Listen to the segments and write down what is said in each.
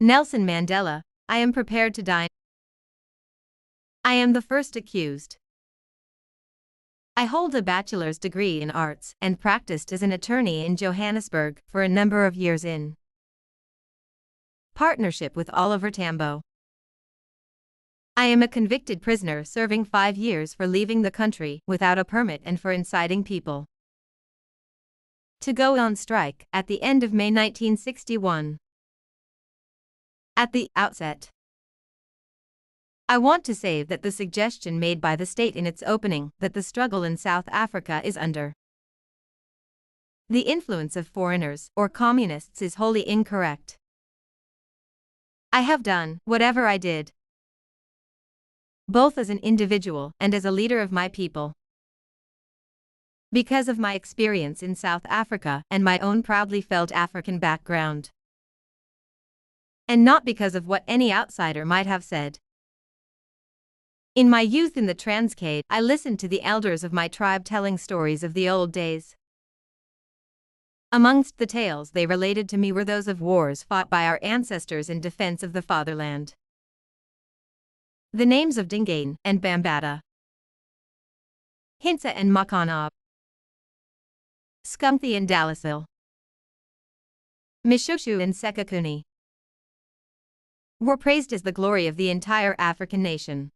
Nelson Mandela, I am prepared to die. I am the first accused. I hold a bachelor's degree in arts and practiced as an attorney in Johannesburg for a number of years in partnership with Oliver Tambo. I am a convicted prisoner serving 5 years for leaving the country without a permit and for inciting people to go on strike at the end of May 1961. At the outset, I want to say that the suggestion made by the state in its opening that the struggle in South Africa is under the influence of foreigners or communists is wholly incorrect. I have done whatever I did, both as an individual and as a leader of my people, because of my experience in South Africa and my own proudly felt African background, and not because of what any outsider might have said. In my youth in the Transkei, I listened to the elders of my tribe telling stories of the old days. Amongst the tales they related to me were those of wars fought by our ancestors in defense of the fatherland. The names of Dingaan and Bambata, Hintsa and Makanab, Skumthi and Dalisil, Mishoshu and Sekakuni were praised as the glory of the entire African nation.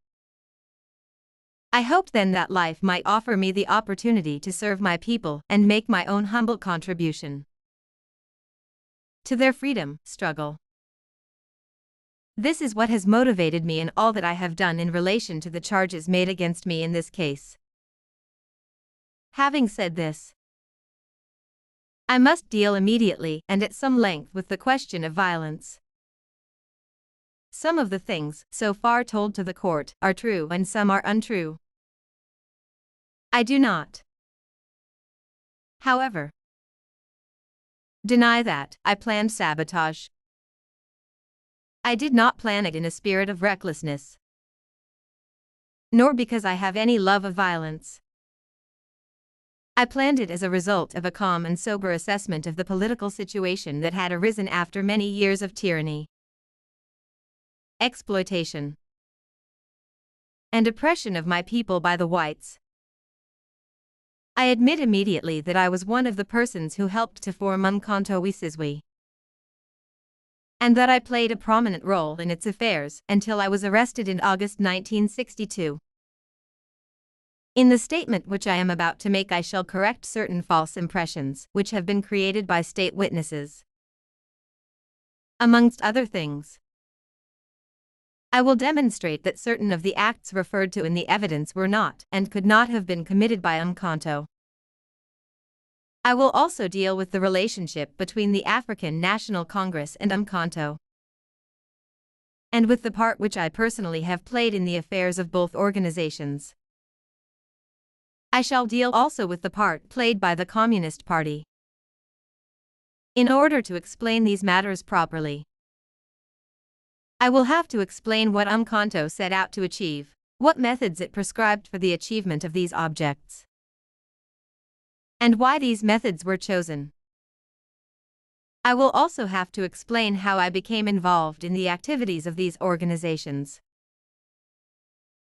I hoped then that life might offer me the opportunity to serve my people and make my own humble contribution to their freedom struggle. This is what has motivated me in all that I have done in relation to the charges made against me in this case. Having said this, I must deal immediately and at some length with the question of violence. Some of the things so far told to the court are true and some are untrue. I do not, however, deny that I planned sabotage. I did not plan it in a spirit of recklessness, nor because I have any love of violence. I planned it as a result of a calm and sober assessment of the political situation that had arisen after many years of tyranny, exploitation, and oppression of my people by the whites. I admit immediately that I was one of the persons who helped to form Umkhonto we Sizwe, and that I played a prominent role in its affairs until I was arrested in August 1962. In the statement which I am about to make, I shall correct certain false impressions which have been created by state witnesses. Amongst other things, I will demonstrate that certain of the acts referred to in the evidence were not and could not have been committed by Umkhonto. I will also deal with the relationship between the African National Congress and Umkhonto, and with the part which I personally have played in the affairs of both organizations. I shall deal also with the part played by the Communist Party. In order to explain these matters properly, I will have to explain what Umkhonto set out to achieve, what methods it prescribed for the achievement of these objects, and why these methods were chosen. I will also have to explain how I became involved in the activities of these organizations.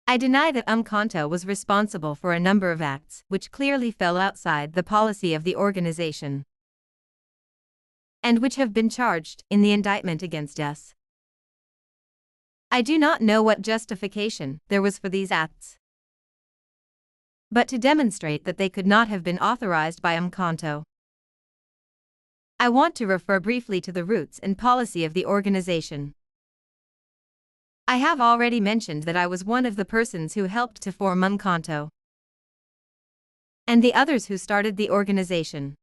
I deny that Umkhonto was responsible for a number of acts which clearly fell outside the policy of the organization, and which have been charged in the indictment against us. I do not know what justification there was for these acts, but to demonstrate that they could not have been authorized by Umkhonto, I want to refer briefly to the roots and policy of the organization. I have already mentioned that I was one of the persons who helped to form Umkhonto, and the others who started the organization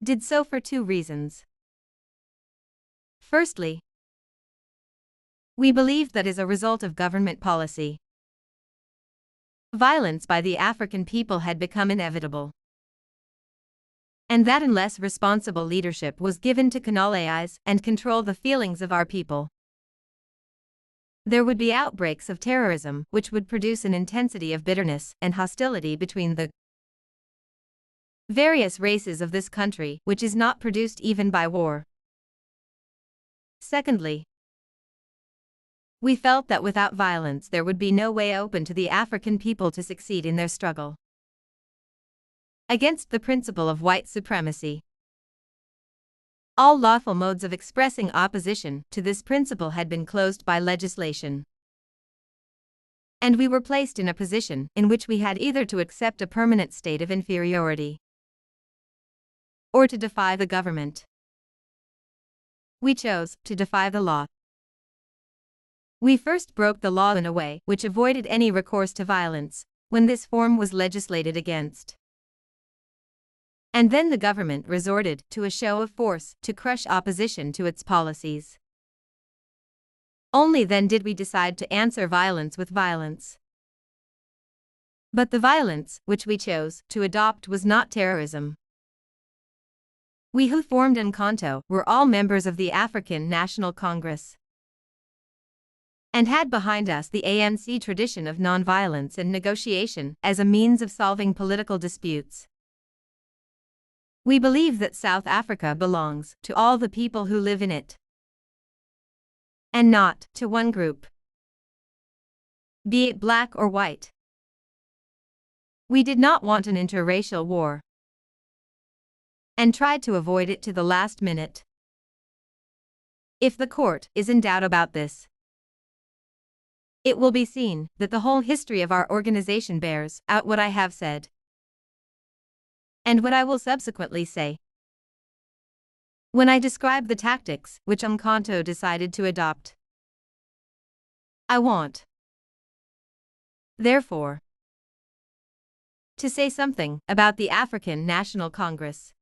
did so for two reasons. Firstly, we believed that as a result of government policy, violence by the African people had become inevitable, and that unless responsible leadership was given to canalize and control the feelings of our people, there would be outbreaks of terrorism which would produce an intensity of bitterness and hostility between the various races of this country which is not produced even by war. Secondly, we felt that without violence there would be no way open to the African people to succeed in their struggle against the principle of white supremacy. All lawful modes of expressing opposition to this principle had been closed by legislation, and we were placed in a position in which we had either to accept a permanent state of inferiority or to defy the government. We chose to defy the law. We first broke the law in a way which avoided any recourse to violence when this form was legislated against. And then the government resorted to a show of force to crush opposition to its policies. Only then did we decide to answer violence with violence. But the violence which we chose to adopt was not terrorism. We who formed Encanto were all members of the African National Congress, and had behind us the ANC tradition of nonviolence and negotiation as a means of solving political disputes. We believe that South Africa belongs to all the people who live in it, and not to one group, be it black or white. We did not want an interracial war, and tried to avoid it to the last minute. If the court is in doubt about this, it will be seen that the whole history of our organization bears out what I have said, and what I will subsequently say. When I describe the tactics which Encanto decided to adopt, I want, therefore, to say something about the African National Congress.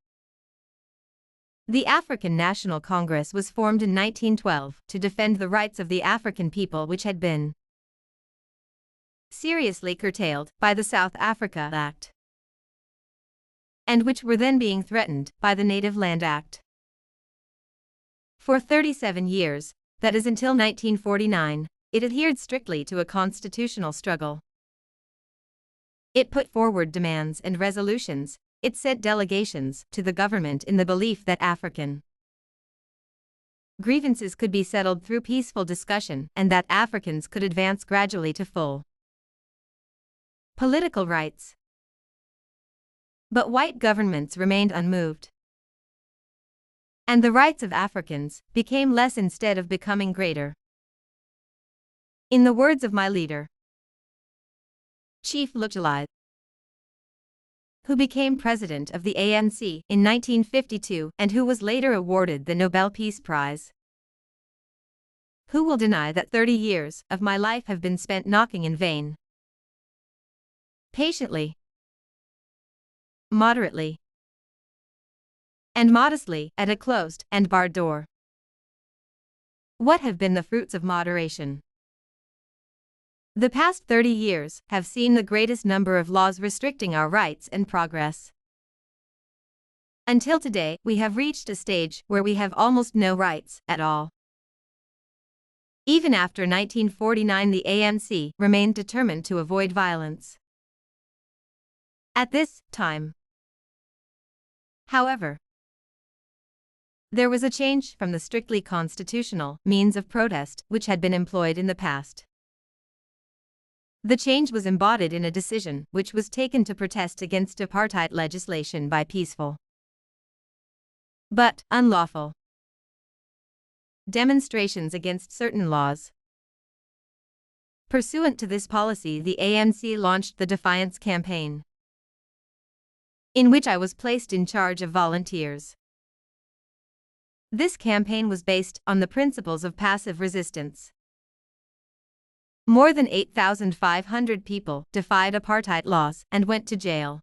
The African National Congress was formed in 1912 to defend the rights of the African people which had been seriously curtailed by the South Africa Act, and which were then being threatened by the Native Land Act. For 37 years, that is until 1949, it adhered strictly to a constitutional struggle. It put forward demands and resolutions, it sent delegations to the government in the belief that African grievances could be settled through peaceful discussion and that Africans could advance gradually to full political rights. But white governments remained unmoved, and the rights of Africans became less instead of becoming greater. In the words of my leader, Chief Luchulai, who became president of the ANC in 1952 and who was later awarded the Nobel Peace Prize, who will deny that 30 years of my life have been spent knocking in vain? Patiently, moderately, and modestly at a closed and barred door. What have been the fruits of moderation? The past 30 years have seen the greatest number of laws restricting our rights and progress. Until today, we have reached a stage where we have almost no rights at all. Even after 1949, the ANC remained determined to avoid violence. At this time, however, there was a change from the strictly constitutional means of protest which had been employed in the past. The change was embodied in a decision which was taken to protest against apartheid legislation by peaceful but unlawful demonstrations against certain laws. Pursuant to this policy, the ANC launched the Defiance Campaign, in which I was placed in charge of volunteers. This campaign was based on the principles of passive resistance. More than 8,500 people defied apartheid laws and went to jail.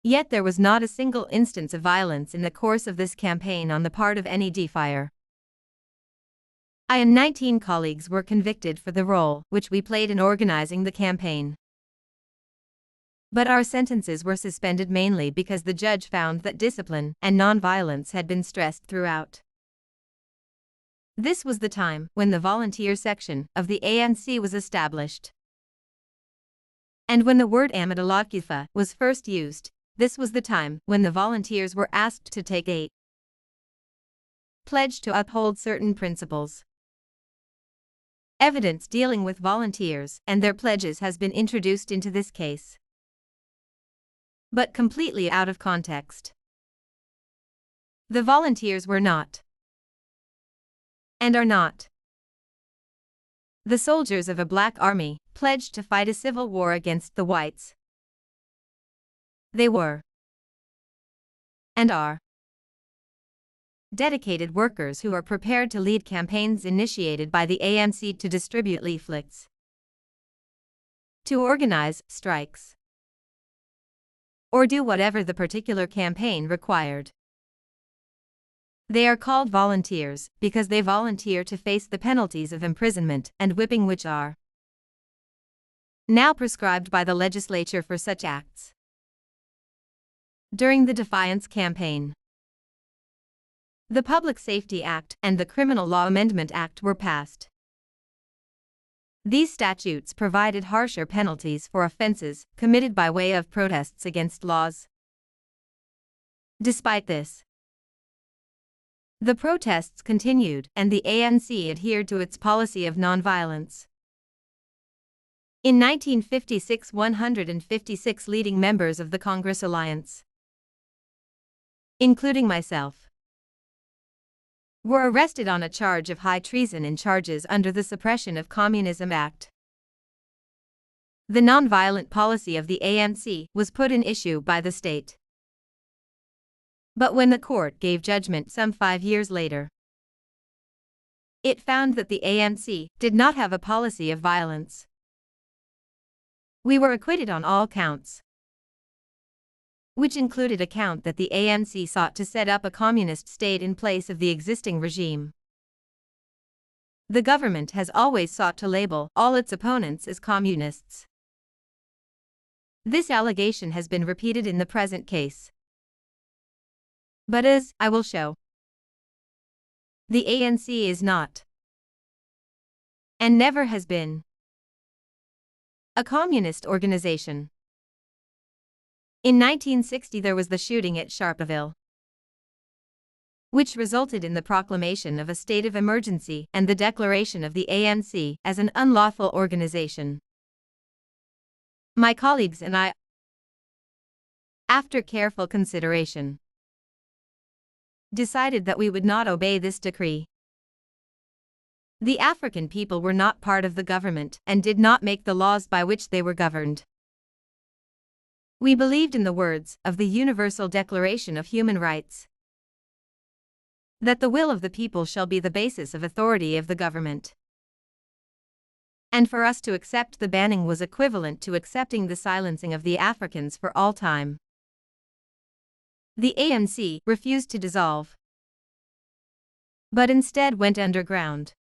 Yet there was not a single instance of violence in the course of this campaign on the part of any defier. I and 19 colleagues were convicted for the role which we played in organizing the campaign. But our sentences were suspended mainly because the judge found that discipline and nonviolence had been stressed throughout. This was the time when the volunteer section of the ANC was established. And when the word Amadalakifa was first used, this was the time when the volunteers were asked to take a pledged to uphold certain principles. Evidence dealing with volunteers and their pledges has been introduced into this case, but completely out of context. The volunteers were not, and are not, the soldiers of a black army pledged to fight a civil war against the whites. They were, and are, dedicated workers who are prepared to lead campaigns initiated by the ANC to distribute leaflets, to organize strikes, or do whatever the particular campaign required. They are called volunteers because they volunteer to face the penalties of imprisonment and whipping which are now prescribed by the legislature for such acts. During the Defiance Campaign, the Public Safety Act and the Criminal Law Amendment Act were passed. These statutes provided harsher penalties for offenses committed by way of protests against laws. Despite this, the protests continued and the ANC adhered to its policy of nonviolence. In 1956, 156 leading members of the Congress Alliance, including myself, were arrested on a charge of high treason and charges under the Suppression of Communism Act. The nonviolent policy of the ANC was put in issue by the state. But when the court gave judgment some 5 years later, it found that the ANC did not have a policy of violence. We were acquitted on all counts, which included a count that the ANC sought to set up a communist state in place of the existing regime. The government has always sought to label all its opponents as communists. This allegation has been repeated in the present case. But as I will show, the ANC is not, and never has been, a communist organization. In 1960 there was the shooting at Sharpeville, which resulted in the proclamation of a state of emergency and the declaration of the ANC as an unlawful organization. My colleagues and I, after careful consideration, decided that we would not obey this decree. The African people were not part of the government and did not make the laws by which they were governed. We believed in the words of the Universal Declaration of Human Rights, that the will of the people shall be the basis of authority of the government. And for us to accept the banning was equivalent to accepting the silencing of the Africans for all time. The ANC refused to dissolve, but instead went underground.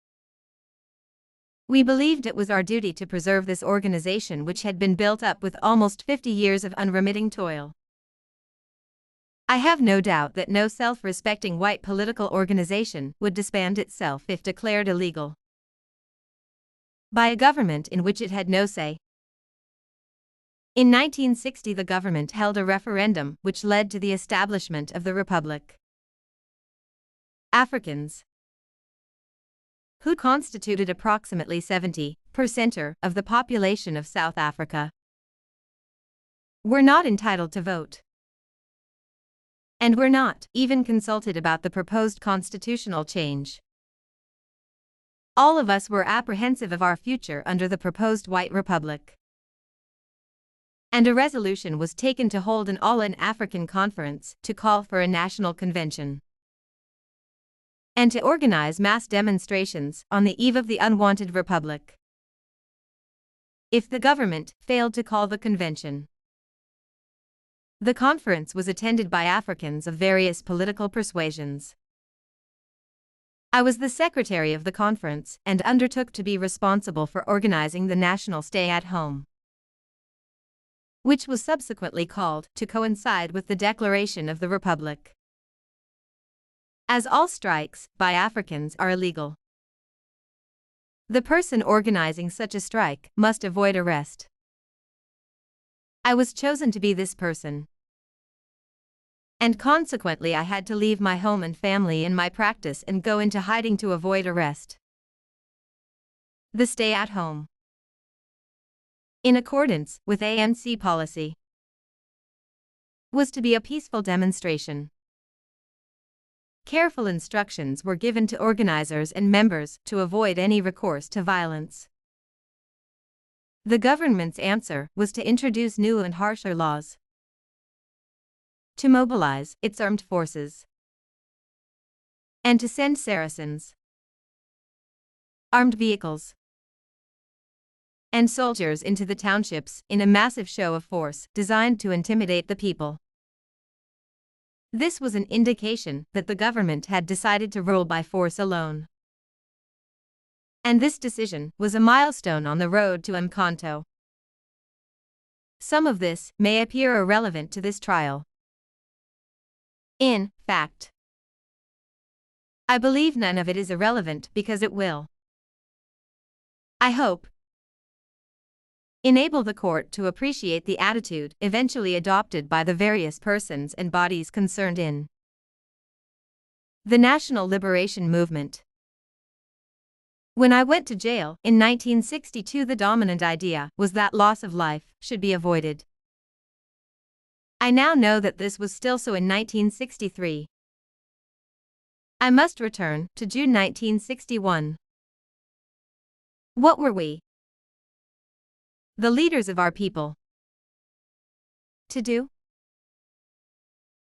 We believed it was our duty to preserve this organization which had been built up with almost 50 years of unremitting toil. I have no doubt that no self-respecting white political organization would disband itself if declared illegal by a government in which it had no say. In 1960 the government held a referendum which led to the establishment of the Republic. Africans, who constituted approximately 70% of the population of South Africa, were not entitled to vote, and were not even consulted about the proposed constitutional change. All of us were apprehensive of our future under the proposed White Republic, and a resolution was taken to hold an all-African conference to call for a national convention and to organize mass demonstrations on the eve of the unwanted republic. If the government failed to call the convention, the conference was attended by Africans of various political persuasions. I was the secretary of the conference and undertook to be responsible for organizing the national stay-at-home, which was subsequently called to coincide with the declaration of the Republic. As all strikes by Africans are illegal, the person organizing such a strike must avoid arrest. I was chosen to be this person. And consequently I had to leave my home and family and my practice and go into hiding to avoid arrest. The stay at home, in accordance with ANC policy, was to be a peaceful demonstration. Careful instructions were given to organizers and members to avoid any recourse to violence. The government's answer was to introduce new and harsher laws, to mobilize its armed forces, and to send Saracens, armed vehicles, and soldiers into the townships in a massive show of force designed to intimidate the people. This was an indication that the government had decided to rule by force alone. And this decision was a milestone on the road to Umkhonto. Some of this may appear irrelevant to this trial. In fact, I believe none of it is irrelevant because it will, I hope, enable the court to appreciate the attitude eventually adopted by the various persons and bodies concerned in the National Liberation Movement. When I went to jail in 1962, the dominant idea was that loss of life should be avoided. I now know that this was still so in 1963. I must return to June 1961. What were we, the leaders of our people, to do?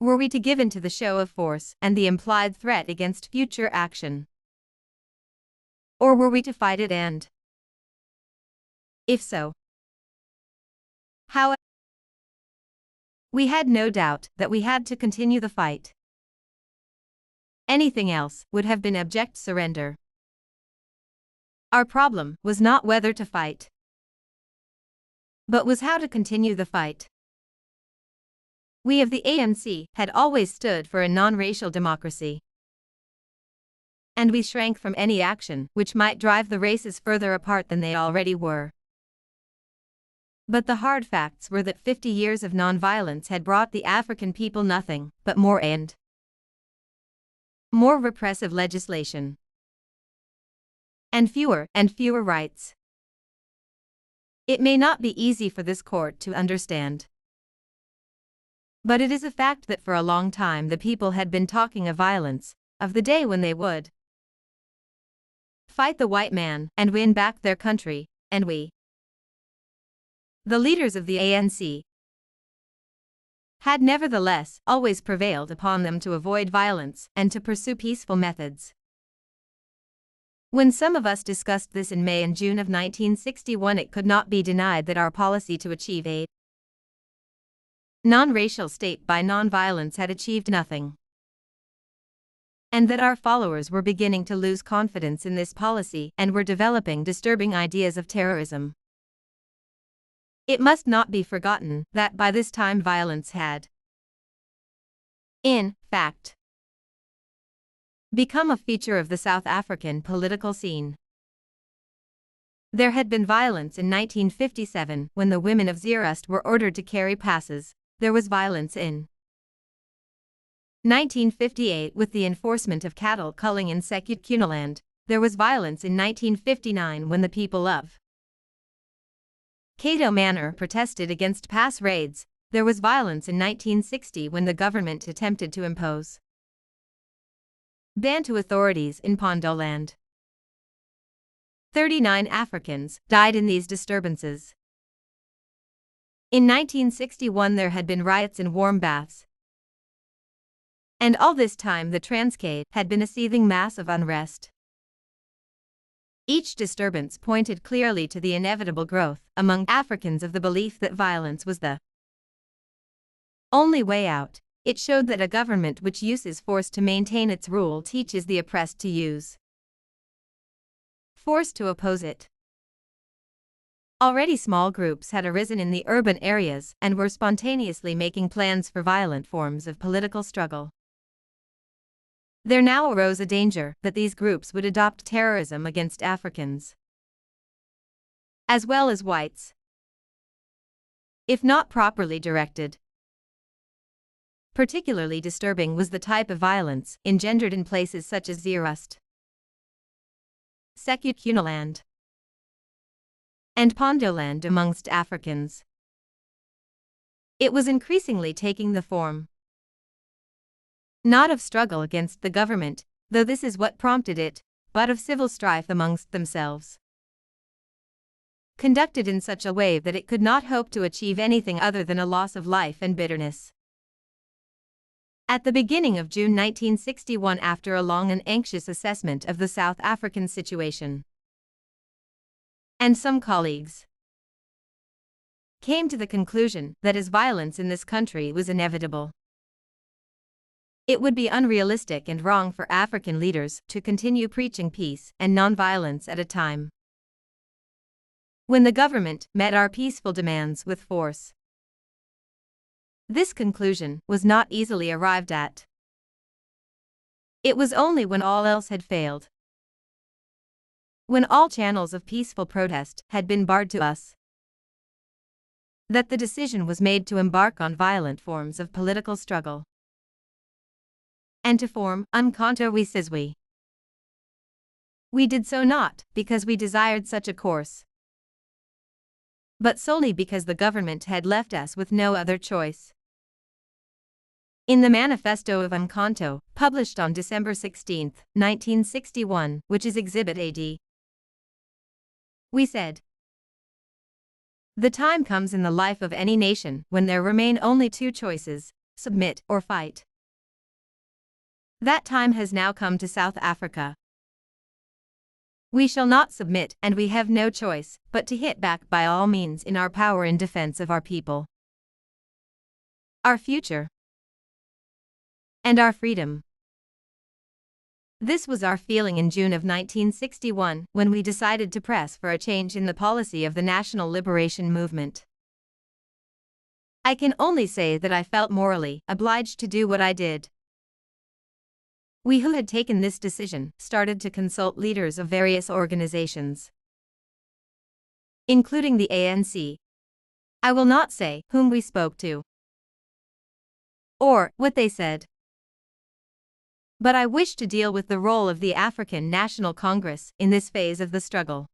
Were we to give in to the show of force and the implied threat against future action? Or were we to fight it and, if so, how? We had no doubt that we had to continue the fight. Anything else would have been abject surrender. Our problem was not whether to fight, but was how to continue the fight. We of the ANC had always stood for a non-racial democracy, and we shrank from any action which might drive the races further apart than they already were. But the hard facts were that 50 years of non-violence had brought the African people nothing but more and more repressive legislation, and fewer rights. It may not be easy for this court to understand, but it is a fact that for a long time the people had been talking of violence, of the day when they would fight the white man and win back their country, and we, the leaders of the ANC, had nevertheless always prevailed upon them to avoid violence and to pursue peaceful methods. When some of us discussed this in May and June of 1961, it could not be denied that our policy to achieve a non-racial state by non-violence had achieved nothing, and that our followers were beginning to lose confidence in this policy and were developing disturbing ideas of terrorism. It must not be forgotten that by this time violence had, in fact, become a feature of the South African political scene. There had been violence in 1957 when the women of Zeerust were ordered to carry passes. There was violence in 1958 with the enforcement of cattle culling in Sekhukhune. There was violence in 1959 when the people of Cato Manor protested against pass raids. There was violence in 1960 when the government attempted to impose Bantu authorities in Pondoland. 39 Africans died in these disturbances. In 1961 there had been riots in warm baths. And all this time the Transkei had been a seething mass of unrest. Each disturbance pointed clearly to the inevitable growth among Africans of the belief that violence was the only way out. It showed that a government which uses force to maintain its rule teaches the oppressed to use force to oppose it. Already small groups had arisen in the urban areas and were spontaneously making plans for violent forms of political struggle. There now arose a danger that these groups would adopt terrorism against Africans, as well as whites, if not properly directed. Particularly disturbing was the type of violence engendered in places such as Zerust, Sekutkunaland, and Pondoland amongst Africans. It was increasingly taking the form not of struggle against the government, though this is what prompted it, but of civil strife amongst themselves, conducted in such a way that it could not hope to achieve anything other than a loss of life and bitterness. At the beginning of June 1961, after a long and anxious assessment of the South African situation, and some colleagues came to the conclusion that as violence in this country was inevitable, it would be unrealistic and wrong for African leaders to continue preaching peace and nonviolence at a time when the government met our peaceful demands with force. This conclusion was not easily arrived at. It was only when all else had failed, when all channels of peaceful protest had been barred to us, that the decision was made to embark on violent forms of political struggle and to form Umkhonto we Sizwe. We did so not because we desired such a course, but solely because the government had left us with no other choice. In the Manifesto of Umkhonto, published on December 16, 1961, which is Exhibit AD, we said, "The time comes in the life of any nation when there remain only two choices, submit or fight. That time has now come to South Africa. We shall not submit, and we have no choice but to hit back by all means in our power in defense of our people, our future, and our freedom." This was our feeling in June of 1961 when we decided to press for a change in the policy of the National Liberation Movement. I can only say that I felt morally obliged to do what I did. We who had taken this decision started to consult leaders of various organizations, including the ANC. I will not say whom we spoke to or what they said, but I wish to deal with the role of the African National Congress in this phase of the struggle,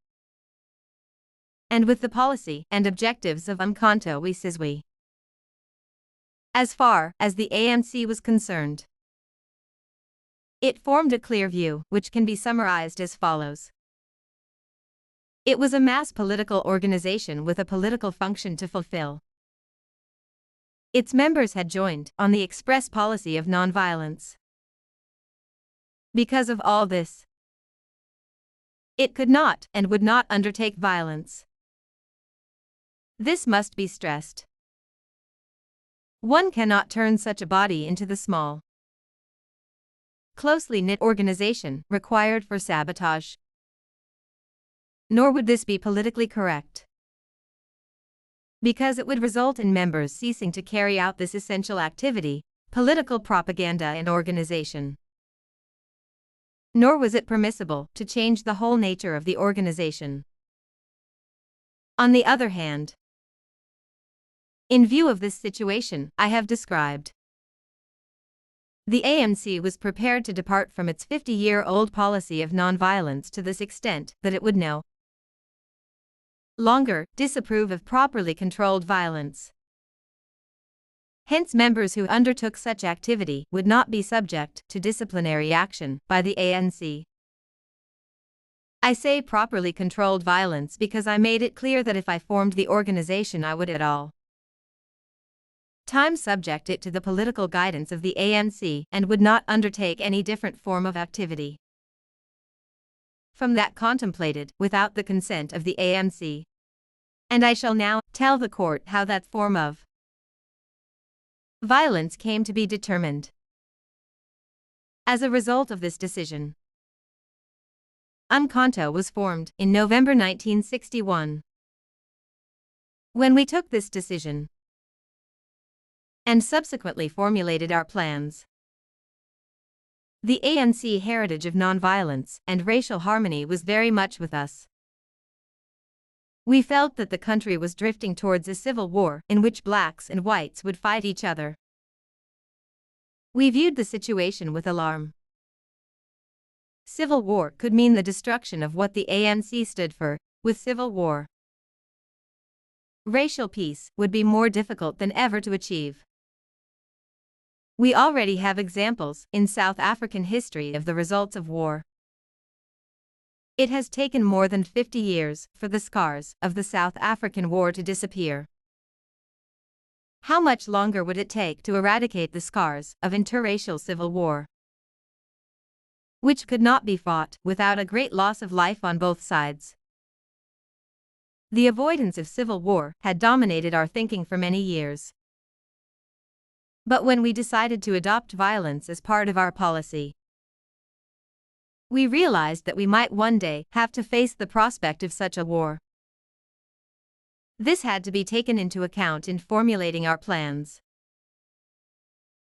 and with the policy and objectives of Umkhonto we Sizwe. As far as the ANC was concerned, it formed a clear view, which can be summarized as follows. It was a mass political organization with a political function to fulfill. Its members had joined on the express policy of nonviolence. Because of all this, it could not and would not undertake violence. This must be stressed. One cannot turn such a body into the small, closely knit organization required for sabotage. Nor would this be politically correct, because it would result in members ceasing to carry out this essential activity, political propaganda and organization. Nor was it permissible to change the whole nature of the organization. On the other hand, in view of this situation I have described, the ANC was prepared to depart from its 50-year-old policy of nonviolence to this extent that it would no longer disapprove of properly controlled violence. Hence, members who undertook such activity would not be subject to disciplinary action by the ANC. I say properly controlled violence because I made it clear that if I formed the organization I would at all times subject it to the political guidance of the ANC and would not undertake any different form of activity from that contemplated without the consent of the ANC. And I shall now tell the court how that form of violence came to be determined. As a result of this decision, Umkhonto was formed in November 1961. When we took this decision and subsequently formulated our plans, the ANC heritage of nonviolence and racial harmony was very much with us. We felt that the country was drifting towards a civil war in which blacks and whites would fight each other. We viewed the situation with alarm. Civil war could mean the destruction of what the ANC stood for. With civil war, racial peace would be more difficult than ever to achieve. We already have examples in South African history of the results of war. It has taken more than 50 years for the scars of the South African War to disappear. How much longer would it take to eradicate the scars of interracial civil war, which could not be fought without a great loss of life on both sides? The avoidance of civil war had dominated our thinking for many years. But when we decided to adopt violence as part of our policy, we realized that we might one day have to face the prospect of such a war. This had to be taken into account in formulating our plans.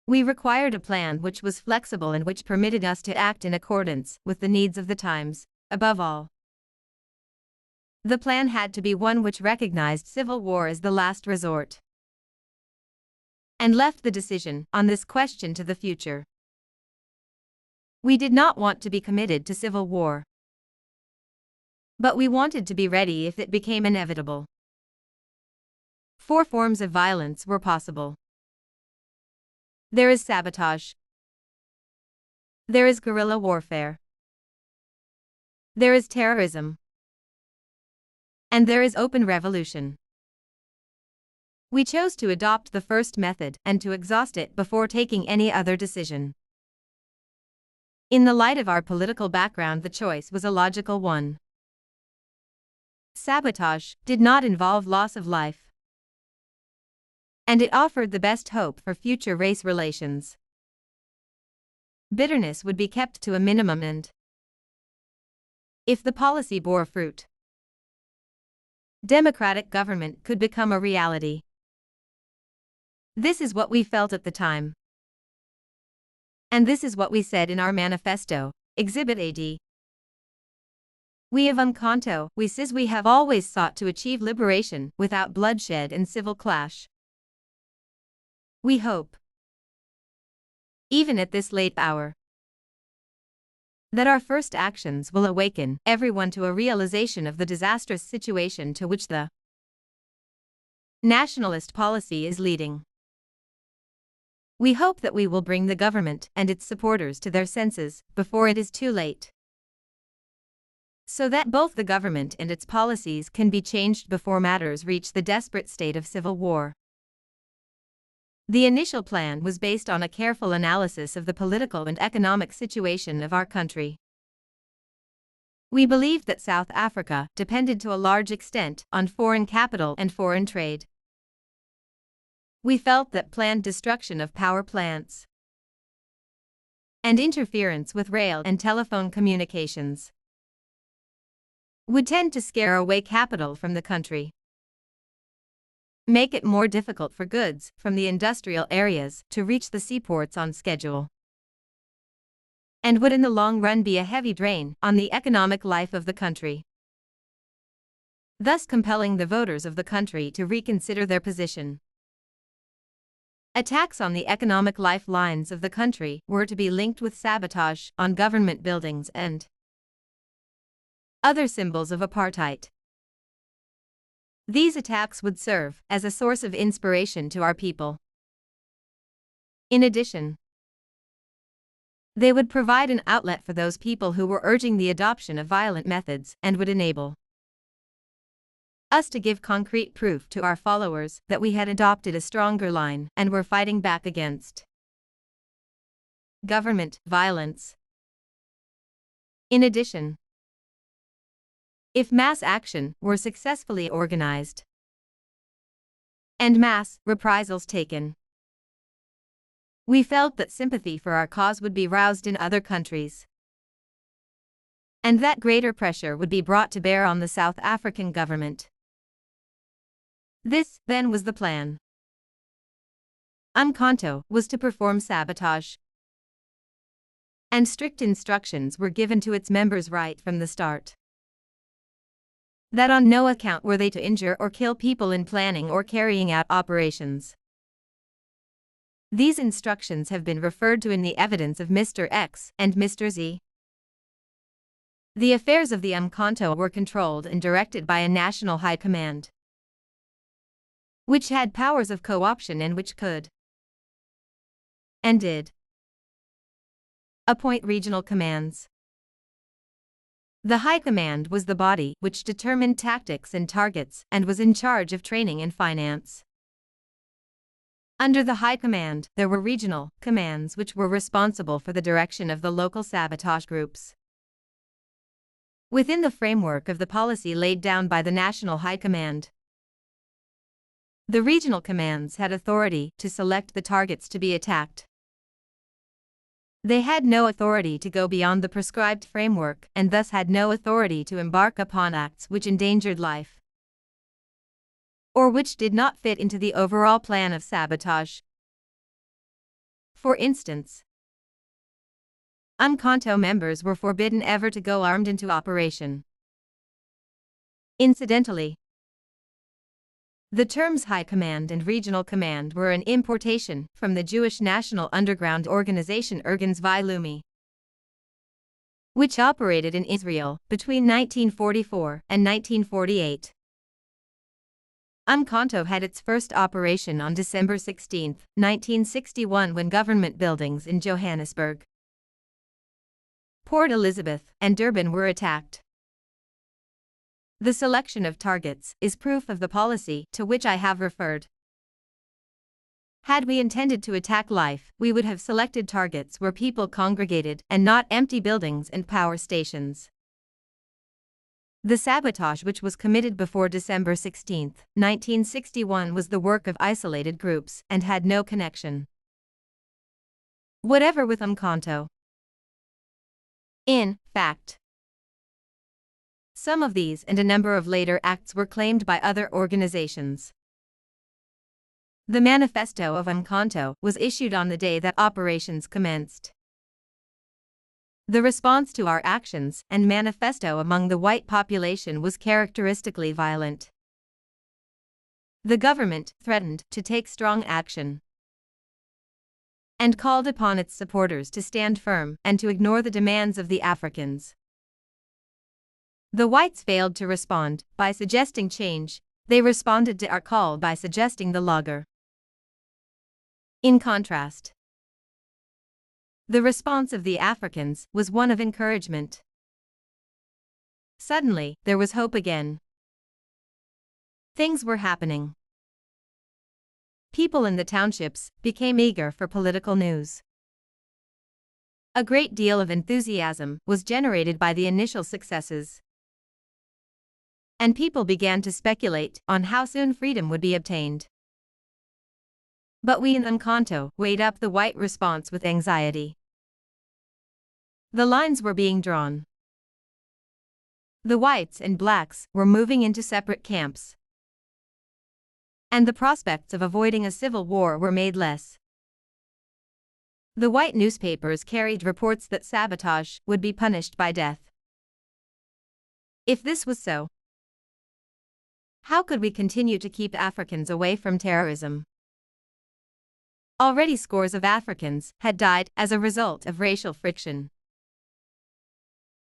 We required a plan which was flexible and which permitted us to act in accordance with the needs of the times. Above all, the plan had to be one which recognized civil war as the last resort, and left the decision on this question to the future. We did not want to be committed to civil war, but we wanted to be ready if it became inevitable. 4 forms of violence were possible. There is sabotage. There is guerrilla warfare. There is terrorism. And there is open revolution. We chose to adopt the first method and to exhaust it before taking any other decision. In the light of our political background, the choice was a logical one. Sabotage did not involve loss of life, and it offered the best hope for future race relations. Bitterness would be kept to a minimum, and if the policy bore fruit, democratic government could become a reality. This is what we felt at the time. And this is what we said in our manifesto, Exhibit AD. We of Umkhonto, we says we have always sought to achieve liberation without bloodshed and civil clash. We hope, even at this late hour, that our first actions will awaken everyone to a realization of the disastrous situation to which the nationalist policy is leading. We hope that we will bring the government and its supporters to their senses before it is too late, so that both the government and its policies can be changed before matters reach the desperate state of civil war. The initial plan was based on a careful analysis of the political and economic situation of our country. We believed that South Africa depended to a large extent on foreign capital and foreign trade. We felt that planned destruction of power plants and interference with rail and telephone communications would tend to scare away capital from the country, make it more difficult for goods from the industrial areas to reach the seaports on schedule, and would in the long run be a heavy drain on the economic life of the country, thus compelling the voters of the country to reconsider their position. Attacks on the economic lifelines of the country were to be linked with sabotage on government buildings and other symbols of apartheid. These attacks would serve as a source of inspiration to our people. In addition, they would provide an outlet for those people who were urging the adoption of violent methods and would enable us to give concrete proof to our followers that we had adopted a stronger line and were fighting back against government violence. In addition, if mass action were successfully organized and mass reprisals taken, we felt that sympathy for our cause would be roused in other countries, and that greater pressure would be brought to bear on the South African government. This, then, was the plan. Umkhonto was to perform sabotage, and strict instructions were given to its members right from the start that on no account were they to injure or kill people in planning or carrying out operations. These instructions have been referred to in the evidence of Mr. X and Mr. Z. The affairs of the Umkhonto were controlled and directed by a national high command, which had powers of co-option and which could, and did, appoint regional commands. The High Command was the body which determined tactics and targets and was in charge of training and finance. Under the High Command, there were regional commands which were responsible for the direction of the local sabotage groups. Within the framework of the policy laid down by the National High Command, the regional commands had authority to select the targets to be attacked. They had no authority to go beyond the prescribed framework and thus had no authority to embark upon acts which endangered life or which did not fit into the overall plan of sabotage. For instance, Umkhonto members were forbidden ever to go armed into operation. Incidentally, the terms High Command and Regional Command were an importation from the Jewish national underground organization Irgun Zvi Leumi, which operated in Israel between 1944 and 1948. Umkhonto had its first operation on December 16, 1961, when government buildings in Johannesburg, Port Elizabeth, and Durban were attacked. The selection of targets is proof of the policy to which I have referred. Had we intended to attack life, we would have selected targets where people congregated and not empty buildings and power stations. The sabotage which was committed before December 16, 1961 was the work of isolated groups and had no connection whatever with Umkhonto. In fact, some of these and a number of later acts were claimed by other organizations. The Manifesto of Umkhonto was issued on the day that operations commenced. The response to our actions and manifesto among the white population was characteristically violent. The government threatened to take strong action and called upon its supporters to stand firm and to ignore the demands of the Africans. The whites failed to respond by suggesting change. They responded to our call by suggesting the lager. In contrast, the response of the Africans was one of encouragement. Suddenly, there was hope again. Things were happening. People in the townships became eager for political news. A great deal of enthusiasm was generated by the initial successes, and people began to speculate on how soon freedom would be obtained. But we in Umkhonto weighed up the white response with anxiety. The lines were being drawn. The whites and blacks were moving into separate camps, and the prospects of avoiding a civil war were made less. The white newspapers carried reports that sabotage would be punished by death. If this was so, how could we continue to keep Africans away from terrorism? Already scores of Africans had died as a result of racial friction.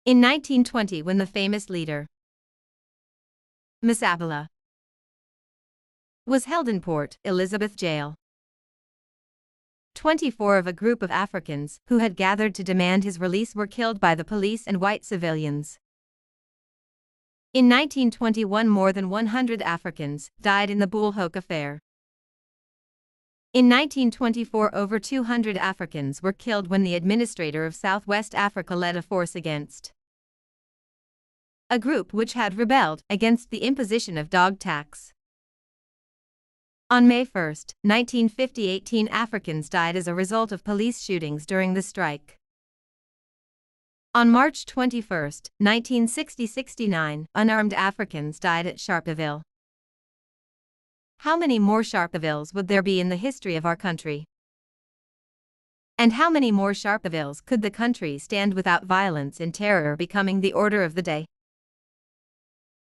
In 1920, when the famous leader, Masabala, was held in Port Elizabeth jail, 24 of a group of Africans who had gathered to demand his release were killed by the police and white civilians. In 1921, more than 100 Africans died in the Bulhoek affair. In 1924, over 200 Africans were killed when the administrator of Southwest Africa led a force against a group which had rebelled against the imposition of dog tax. On May 1, 1950, 18 Africans died as a result of police shootings during the strike. On March 21, 1960-69, unarmed Africans died at Sharpeville. How many more Sharpevilles would there be in the history of our country? And how many more Sharpevilles could the country stand without violence and terror becoming the order of the day?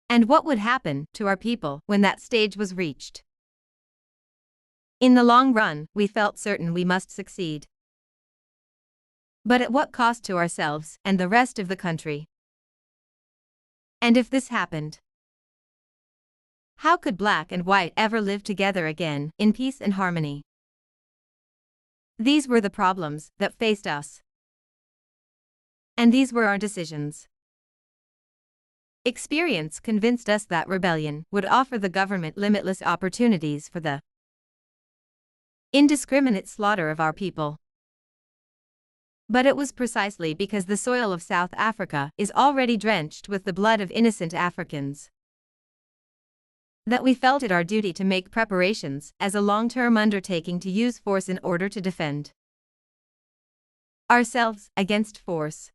And what would happen to our people when that stage was reached? In the long run, we felt certain we must succeed. But at what cost to ourselves and the rest of the country? And if this happened, how could black and white ever live together again, in peace and harmony? These were the problems that faced us. And these were our decisions. Experience convinced us that rebellion would offer the government limitless opportunities for the indiscriminate slaughter of our people. But it was precisely because the soil of South Africa is already drenched with the blood of innocent Africans that we felt it our duty to make preparations as a long-term undertaking to use force in order to defend ourselves against force.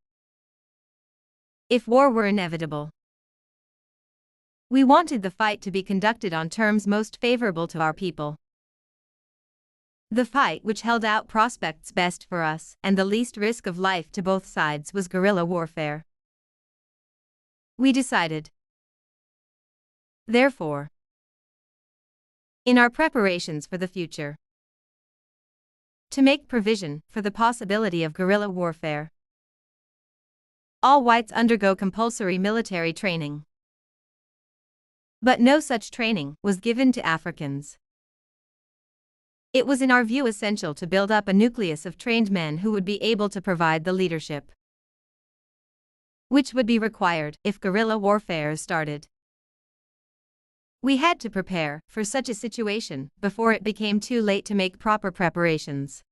If war were inevitable, we wanted the fight to be conducted on terms most favorable to our people. The fight which held out prospects best for us and the least risk of life to both sides was guerrilla warfare. We decided, therefore, in our preparations for the future, to make provision for the possibility of guerrilla warfare. All whites undergo compulsory military training. But no such training was given to Africans. It was in our view essential to build up a nucleus of trained men who would be able to provide the leadership which would be required if guerrilla warfare started. We had to prepare for such a situation before it became too late to make proper preparations.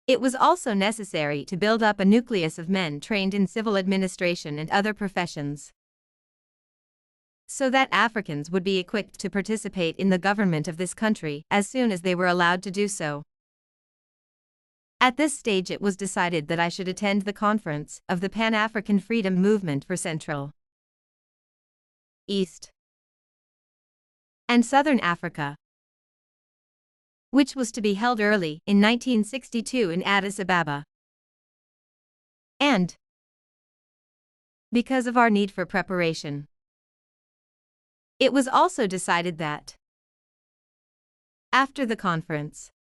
It was also necessary to build up a nucleus of men trained in civil administration and other professions, so that Africans would be equipped to participate in the government of this country as soon as they were allowed to do so. At this stage it was decided that I should attend the conference of the Pan-African Freedom Movement for Central, East, and Southern Africa, which was to be held early in 1962 in Addis Ababa. And because of our need for preparation, it was also decided that, after the conference,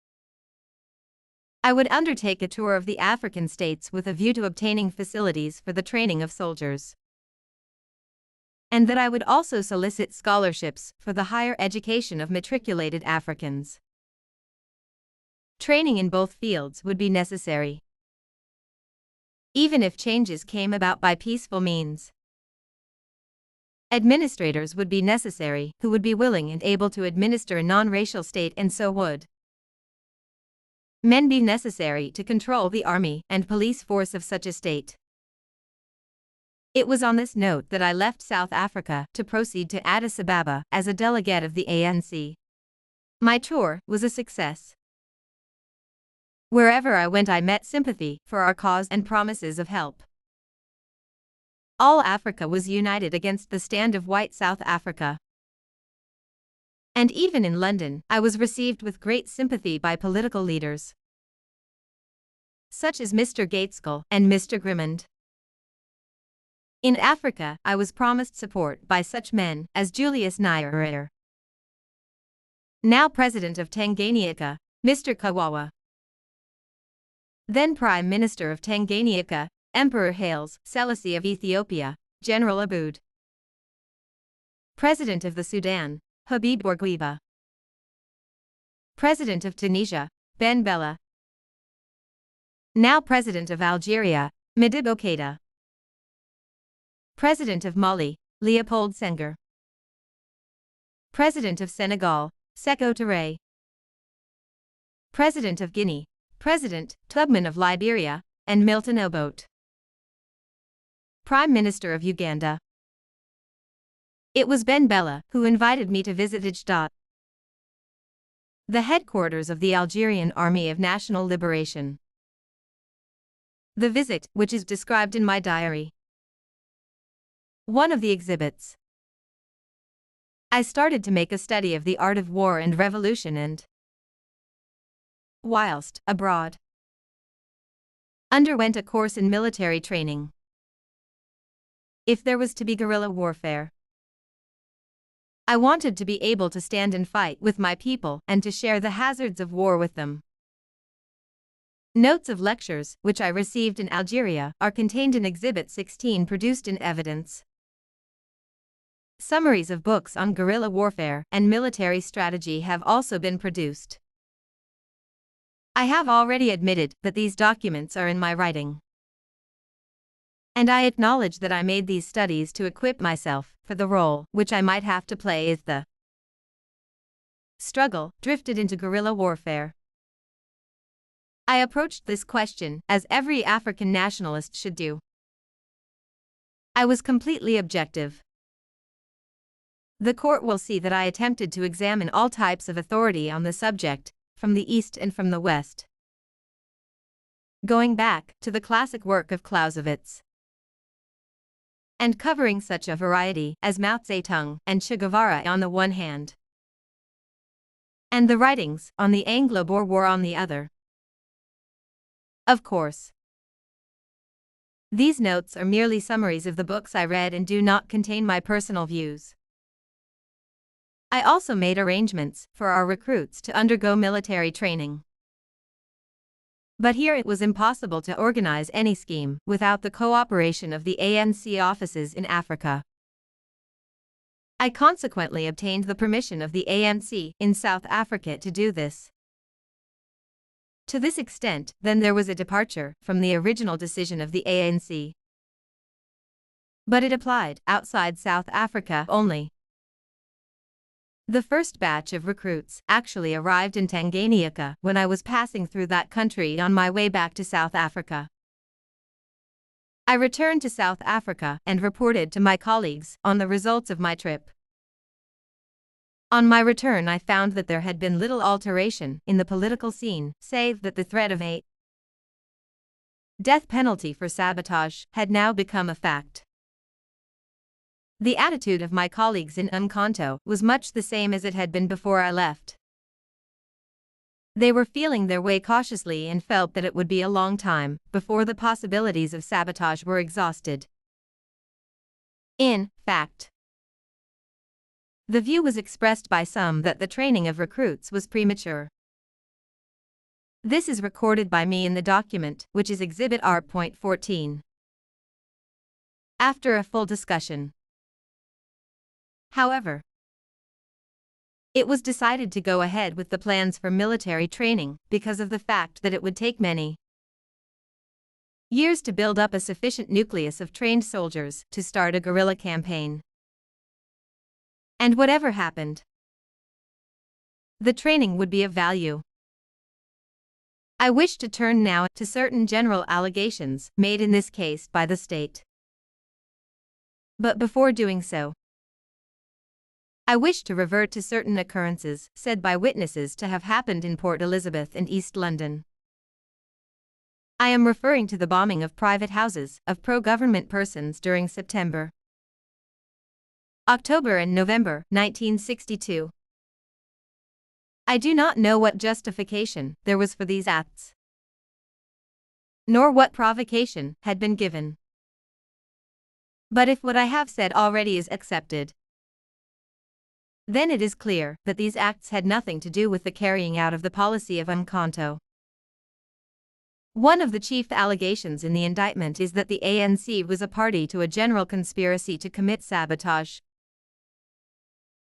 I would undertake a tour of the African states with a view to obtaining facilities for the training of soldiers, and that I would also solicit scholarships for the higher education of matriculated Africans. Training in both fields would be necessary, even if changes came about by peaceful means. Administrators would be necessary who would be willing and able to administer a non-racial state, and so would men be necessary to control the army and police force of such a state. It was on this note that I left South Africa to proceed to Addis Ababa as a delegate of the ANC. My tour was a success. Wherever I went I met sympathy for our cause and promises of help. All Africa was united against the stand of white South Africa. And even in London, I was received with great sympathy by political leaders, such as Mr. Gaitskell and Mr. Grimond. In Africa, I was promised support by such men as Julius Nyerere, now President of Tanganyika, Mr. Kawawa, then Prime Minister of Tanganyika, Emperor Haile Selassie of Ethiopia, General Aboud, President of the Sudan, Habib Bourguiba, President of Tunisia, Ben Bella, now President of Algeria, Modibo Keïta, President of Mali, Leopold Senghor, President of Senegal, Sékou Touré, President of Guinea, President Tubman of Liberia, and Milton Obote, Prime Minister of Uganda. It was Ben Bella who invited me to visit Ijdat, the headquarters of the Algerian Army of National Liberation. The visit, which is described in my diary, one of the exhibits, I started to make a study of the art of war and revolution, and, whilst abroad, underwent a course in military training. If there was to be guerrilla warfare, I wanted to be able to stand and fight with my people and to share the hazards of war with them. Notes of lectures, which I received in Algeria, are contained in Exhibit 16 produced in evidence. Summaries of books on guerrilla warfare and military strategy have also been produced. I have already admitted that these documents are in my writing. And I acknowledge that I made these studies to equip myself for the role which I might have to play if the struggle drifted into guerrilla warfare. I approached this question as every African nationalist should do. I was completely objective. The court will see that I attempted to examine all types of authority on the subject, from the East and from the West, going back to the classic work of Clausewitz, and covering such a variety as Mao Zedong and Che Guevara on the one hand, and the writings on the Anglo-Boer War on the other. Of course, these notes are merely summaries of the books I read and do not contain my personal views. I also made arrangements for our recruits to undergo military training. But here it was impossible to organize any scheme without the cooperation of the ANC offices in Africa. I consequently obtained the permission of the ANC in South Africa to do this. To this extent, then there was a departure from the original decision of the ANC. But it applied outside South Africa only. The first batch of recruits actually arrived in Tanganyika when I was passing through that country on my way back to South Africa. I returned to South Africa and reported to my colleagues on the results of my trip. On my return, I found that there had been little alteration in the political scene, save that the threat of a death penalty for sabotage had now become a fact. The attitude of my colleagues in Umkhonto was much the same as it had been before I left. They were feeling their way cautiously and felt that it would be a long time before the possibilities of sabotage were exhausted. In fact, the view was expressed by some that the training of recruits was premature. This is recorded by me in the document, which is Exhibit R.14. After a full discussion, however, it was decided to go ahead with the plans for military training because of the fact that it would take many years to build up a sufficient nucleus of trained soldiers to start a guerrilla campaign. And whatever happened, the training would be of value. I wish to turn now to certain general allegations made in this case by the state. But before doing so, I wish to revert to certain occurrences said by witnesses to have happened in Port Elizabeth and East London. I am referring to the bombing of private houses of pro-government persons during September, October and November 1962. I do not know what justification there was for these acts, nor what provocation had been given. But if what I have said already is accepted, then it is clear that these acts had nothing to do with the carrying out of the policy of Umkhonto. One of the chief allegations in the indictment is that the ANC was a party to a general conspiracy to commit sabotage.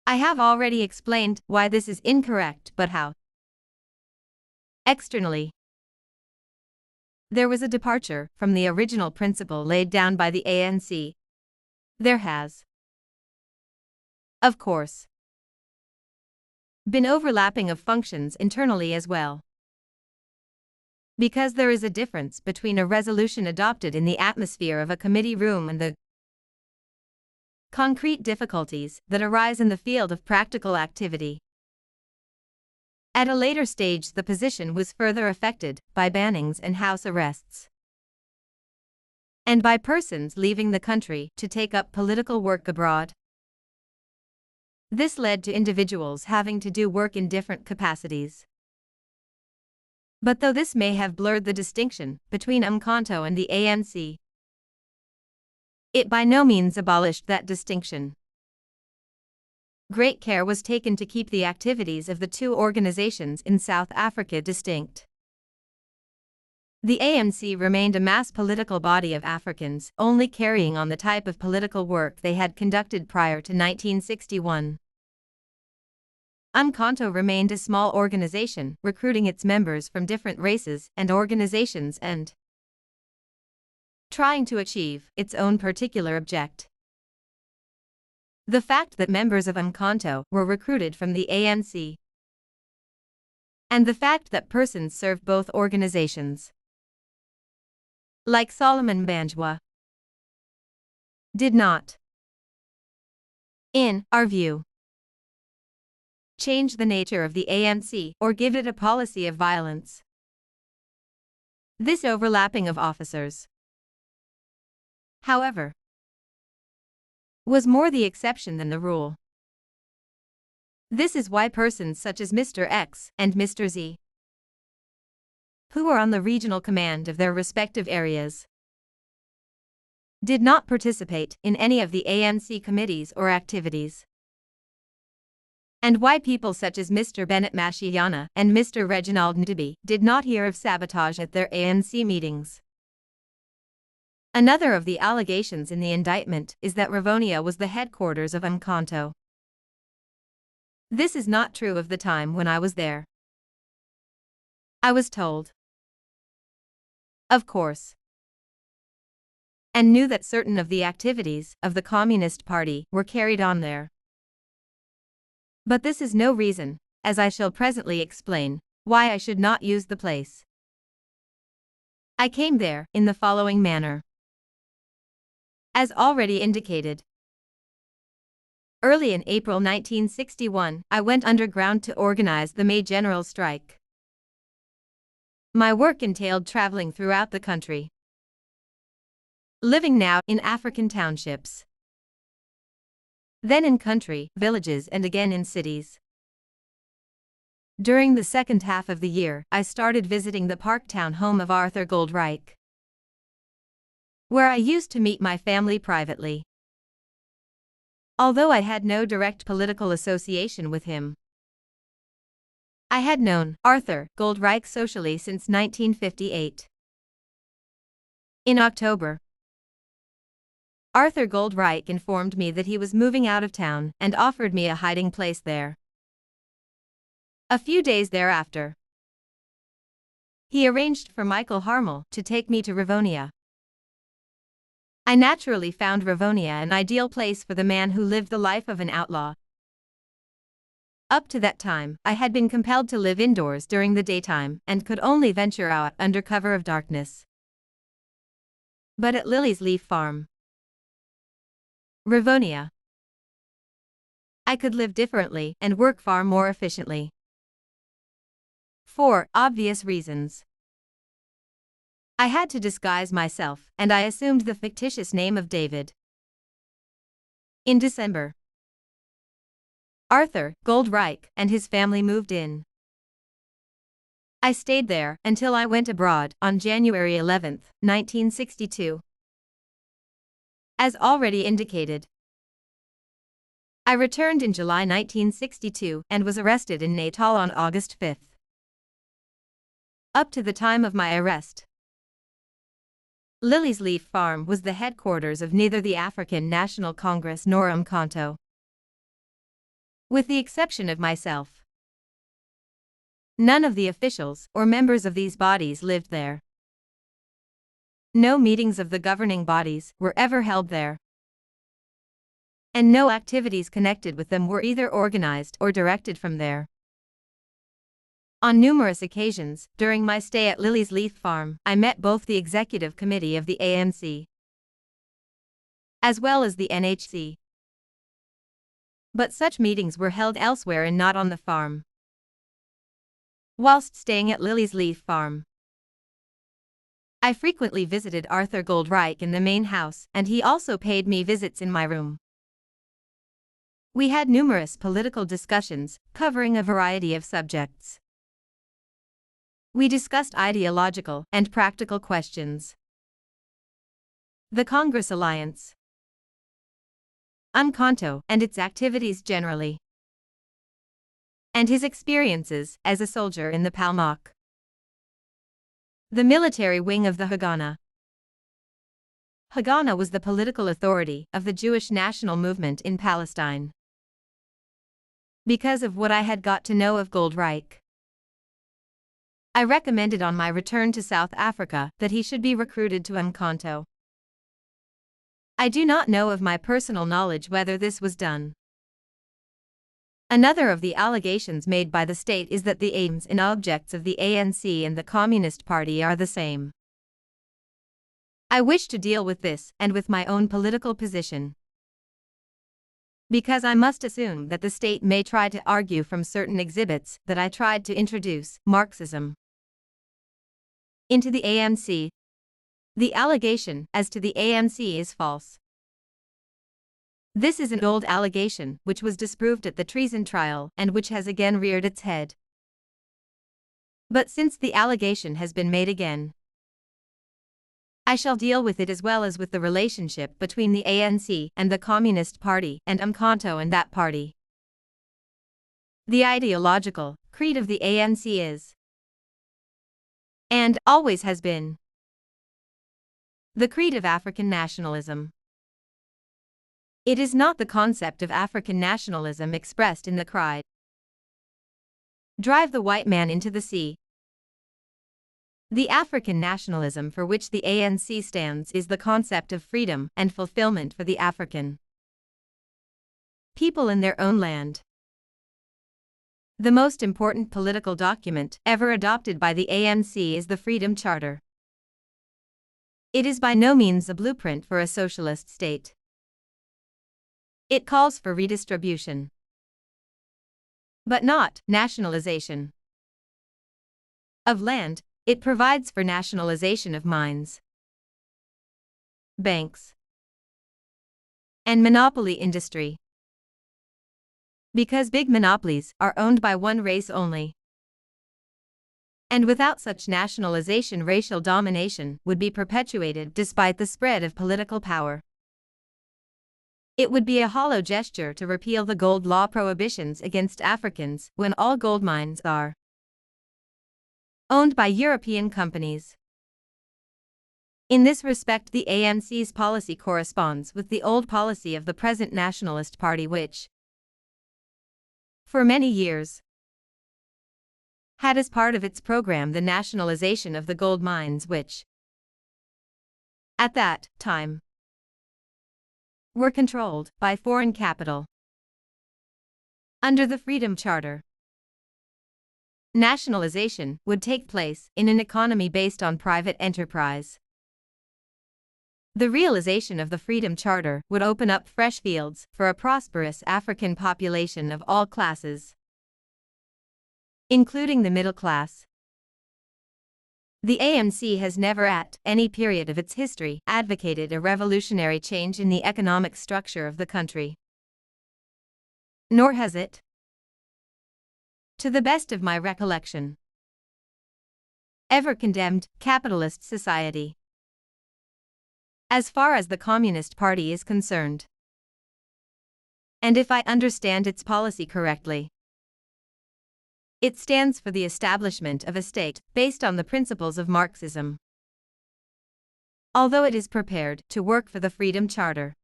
I have already explained why this is incorrect, but how? Externally, there was a departure from the original principle laid down by the ANC. There has, of course, been overlapping of functions internally as well. Because there is a difference between a resolution adopted in the atmosphere of a committee room and the concrete difficulties that arise in the field of practical activity. At a later stage, the position was further affected by bannings and house arrests, and by persons leaving the country to take up political work abroad. This led to individuals having to do work in different capacities. But though this may have blurred the distinction between Umkhonto and the ANC, it by no means abolished that distinction. Great care was taken to keep the activities of the two organizations in South Africa distinct. The ANC remained a mass political body of Africans, only carrying on the type of political work they had conducted prior to 1961. Umkhonto remained a small organization, recruiting its members from different races and organizations and trying to achieve its own particular object. The fact that members of Umkhonto were recruited from the ANC and the fact that persons served both organizations, like Solomon Banjwa, did not, in our view, change the nature of the ANC or give it a policy of violence. This overlapping of officers, however, was more the exception than the rule. This is why persons such as Mr. X and Mr. Z, who were on the regional command of their respective areas, did not participate in any of the ANC committees or activities, and why people such as Mr. Bennett Mashiyana and Mr. Reginald Ntebe did not hear of sabotage at their ANC meetings. Another of the allegations in the indictment is that Rivonia was the headquarters of Umkhonto. This is not true of the time when I was there. I was told, of course, and knew that certain of the activities of the Communist Party were carried on there. But this is no reason, as I shall presently explain, why I should not use the place. I came there in the following manner. As already indicated, early in April 1961, I went underground to organize the May General Strike. My work entailed traveling throughout the country, living now in African townships, then in country, villages and again in cities. During the second half of the year, I started visiting the Parktown home of Arthur Goldreich, where I used to meet my family privately, although I had no direct political association with him. I had known Arthur Goldreich socially since 1958. In October, Arthur Goldreich informed me that he was moving out of town and offered me a hiding place there. A few days thereafter, he arranged for Michael Harmel to take me to Rivonia. I naturally found Rivonia an ideal place for the man who lived the life of an outlaw. Up to that time, I had been compelled to live indoors during the daytime and could only venture out under cover of darkness. But at Lily's Leaf Farm, Rivonia, I could live differently and work far more efficiently. For obvious reasons, I had to disguise myself, and I assumed the fictitious name of David. In December, Arthur Goldreich and his family moved in. I stayed there until I went abroad on January 11, 1962. As already indicated, I returned in July 1962 and was arrested in Natal on August 5. Up to the time of my arrest, Lily's Leaf Farm was the headquarters of neither the African National Congress nor Umkhonto. With the exception of myself, none of the officials or members of these bodies lived there. No meetings of the governing bodies were ever held there, and no activities connected with them were either organized or directed from there. On numerous occasions, during my stay at Lily's Leaf Farm, I met both the executive committee of the ANC, as well as the NHC. But such meetings were held elsewhere and not on the farm. Whilst staying at Lily's Leaf Farm, I frequently visited Arthur Goldreich in the main house, and he also paid me visits in my room. We had numerous political discussions, covering a variety of subjects. We discussed ideological and practical questions, the Congress alliance, Umkhonto and its activities generally, and his experiences as a soldier in the Palmach, the military wing of the Haganah. Haganah was the political authority of the Jewish national movement in Palestine. Because of what I had got to know of Goldreich, I recommended on my return to South Africa that he should be recruited to Umkhonto. I do not know of my personal knowledge whether this was done. Another of the allegations made by the state is that the aims and objects of the ANC and the Communist Party are the same. I wish to deal with this and with my own political position, because I must assume that the state may try to argue from certain exhibits that I tried to introduce Marxism into the ANC. The allegation as to the ANC is false. This is an old allegation which was disproved at the treason trial and which has again reared its head. But since the allegation has been made again, I shall deal with it as well as with the relationship between the ANC and the Communist Party and Umkhonto and that party. The ideological creed of the ANC is, and always has been, the creed of African nationalism. It is not the concept of African nationalism expressed in the cry, "Drive the white man into the sea." The African nationalism for which the ANC stands is the concept of freedom and fulfillment for the African people in their own land. The most important political document ever adopted by the ANC is the Freedom Charter. It is by no means a blueprint for a socialist state. It calls for redistribution, but not nationalization of land. It provides for nationalization of mines, banks, and monopoly industry, because big monopolies are owned by one race only. And without such nationalization, racial domination would be perpetuated despite the spread of political power. It would be a hollow gesture to repeal the gold law prohibitions against Africans when all gold mines are owned by European companies. In this respect, the ANC's policy corresponds with the old policy of the present Nationalist Party, which, for many years, had as part of its program the nationalization of the gold mines which, at that time, were controlled by foreign capital. Under the Freedom Charter, nationalization would take place in an economy based on private enterprise. The realization of the Freedom Charter would open up fresh fields for a prosperous African population of all classes, including the middle class. The ANC has never at any period of its history advocated a revolutionary change in the economic structure of the country. Nor has it, to the best of my recollection, ever condemned capitalist society. As far as the Communist Party is concerned, and if I understand its policy correctly, it stands for the establishment of a state based on the principles of Marxism, although it is prepared to work for the Freedom Charter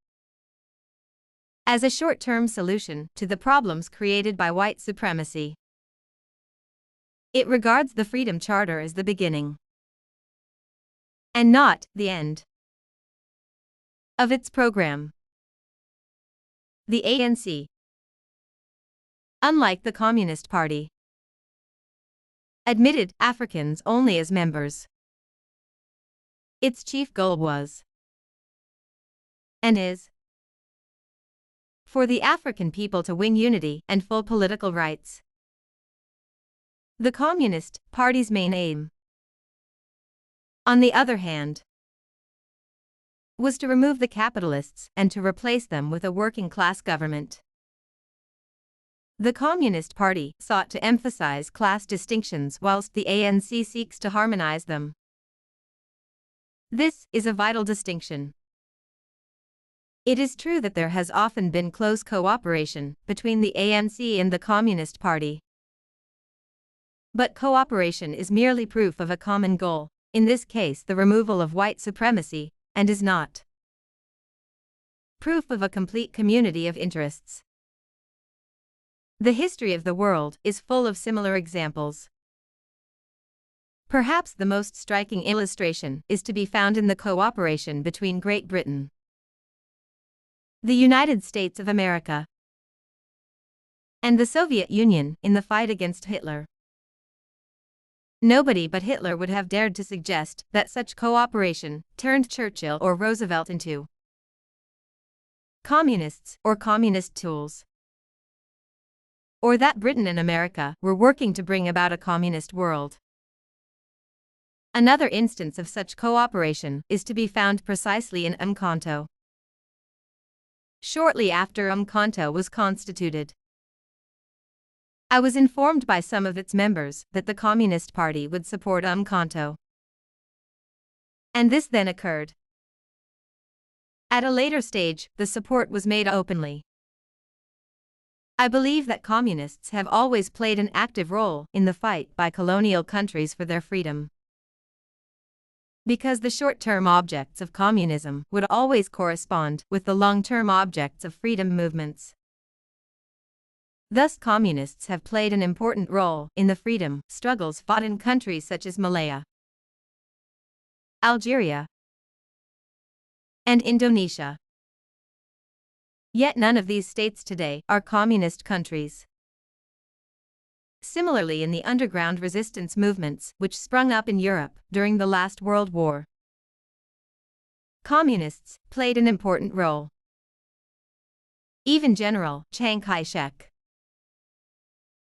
as a short-term solution to the problems created by white supremacy. It regards the Freedom Charter as the beginning, and not the end, of its program. The ANC, unlike the Communist Party, admitted Africans only as members. Its chief goal was, and is, for the African people to win unity and full political rights. The Communist Party's main aim, on the other hand, was to remove the capitalists and to replace them with a working-class government. The Communist Party sought to emphasize class distinctions whilst the ANC seeks to harmonize them. This is a vital distinction. It is true that there has often been close cooperation between the ANC and the Communist Party. But cooperation is merely proof of a common goal, in this case the removal of white supremacy, and is not proof of a complete community of interests. The history of the world is full of similar examples. Perhaps the most striking illustration is to be found in the cooperation between Great Britain, the United States of America, and the Soviet Union in the fight against Hitler. Nobody but Hitler would have dared to suggest that such cooperation turned Churchill or Roosevelt into communists or communist tools, or that Britain and America were working to bring about a communist world. Another instance of such cooperation is to be found precisely in Umkhonto. Shortly after Umkhonto was constituted, I was informed by some of its members that the Communist Party would support Umkhonto. And this then occurred. At a later stage, the support was made openly. I believe that communists have always played an active role in the fight by colonial countries for their freedom, because the short-term objects of communism would always correspond with the long-term objects of freedom movements. Thus, communists have played an important role in the freedom struggles fought in countries such as Malaya, Algeria, and Indonesia. Yet none of these states today are communist countries. Similarly, in the underground resistance movements which sprung up in Europe during the last World War, communists played an important role. Even General Chiang Kai-shek,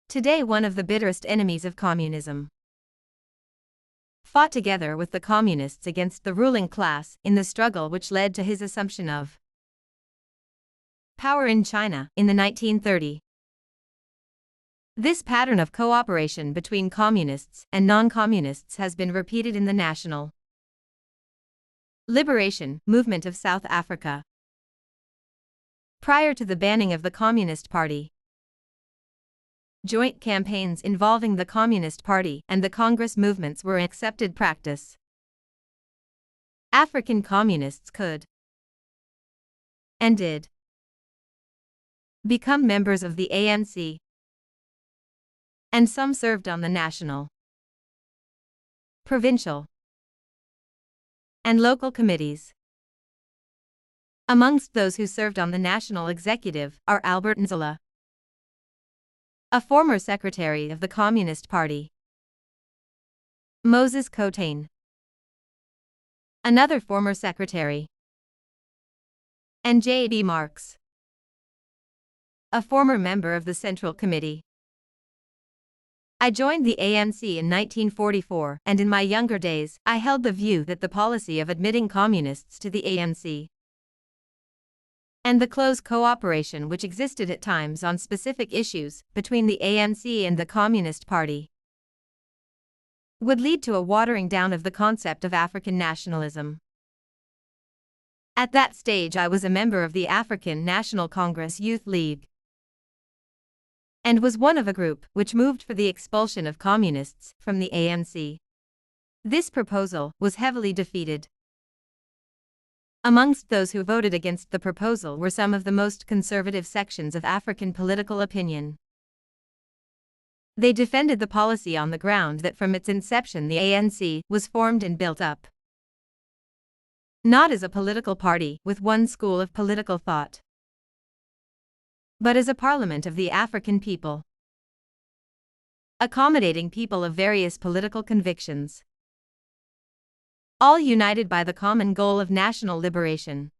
today one of the bitterest enemies of communism, fought together with the communists against the ruling class in the struggle which led to his assumption of power in China in the 1930s. This pattern of cooperation between communists and non-communists has been repeated in the National Liberation Movement of South Africa. Prior to the banning of the Communist Party, joint campaigns involving the Communist Party and the Congress movements were an accepted practice. African communists could, and did, become members of the ANC, and some served on the national, provincial, and local committees. Amongst those who served on the national executive are Albert Nzala, a former secretary of the Communist Party, Moses Kotane, another former secretary, and J.B. Marks, a former member of the Central Committee. I joined the ANC in 1944, and in my younger days, I held the view that the policy of admitting communists to the ANC and the close cooperation which existed at times on specific issues between the ANC and the Communist Party would lead to a watering down of the concept of African nationalism. At that stage, I was a member of the African National Congress Youth League, and was one of a group which moved for the expulsion of communists from the ANC. This proposal was heavily defeated. Amongst those who voted against the proposal were some of the most conservative sections of African political opinion. They defended the policy on the ground that from its inception the ANC was formed and built up not as a political party with one school of political thought, but as a parliament of the African people, accommodating people of various political convictions, all united by the common goal of national liberation.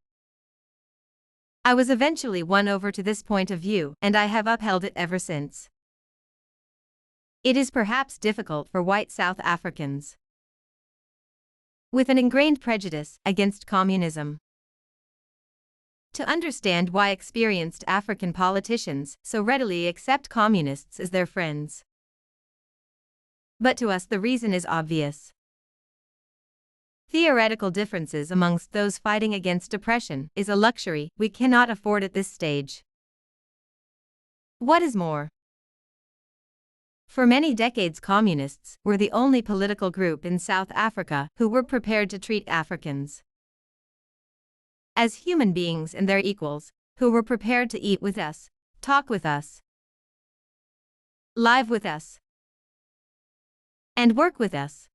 I was eventually won over to this point of view, and I have upheld it ever since. It is perhaps difficult for white South Africans with an ingrained prejudice against communism to understand why experienced African politicians so readily accept communists as their friends. But to us the reason is obvious. Theoretical differences amongst those fighting against oppression is a luxury we cannot afford at this stage. What is more, for many decades communists were the only political group in South Africa who were prepared to treat Africans as human beings and their equals, who were prepared to eat with us, talk with us, live with us, and work with us.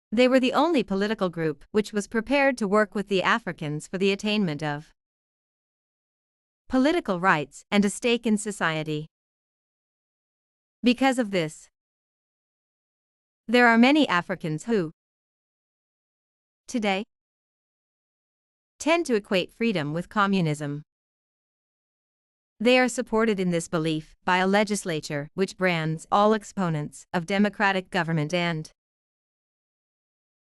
They were the only political group which was prepared to work with the Africans for the attainment of political rights and a stake in society. Because of this, there are many Africans who, today, tend to equate freedom with communism. They are supported in this belief by a legislature which brands all exponents of democratic government and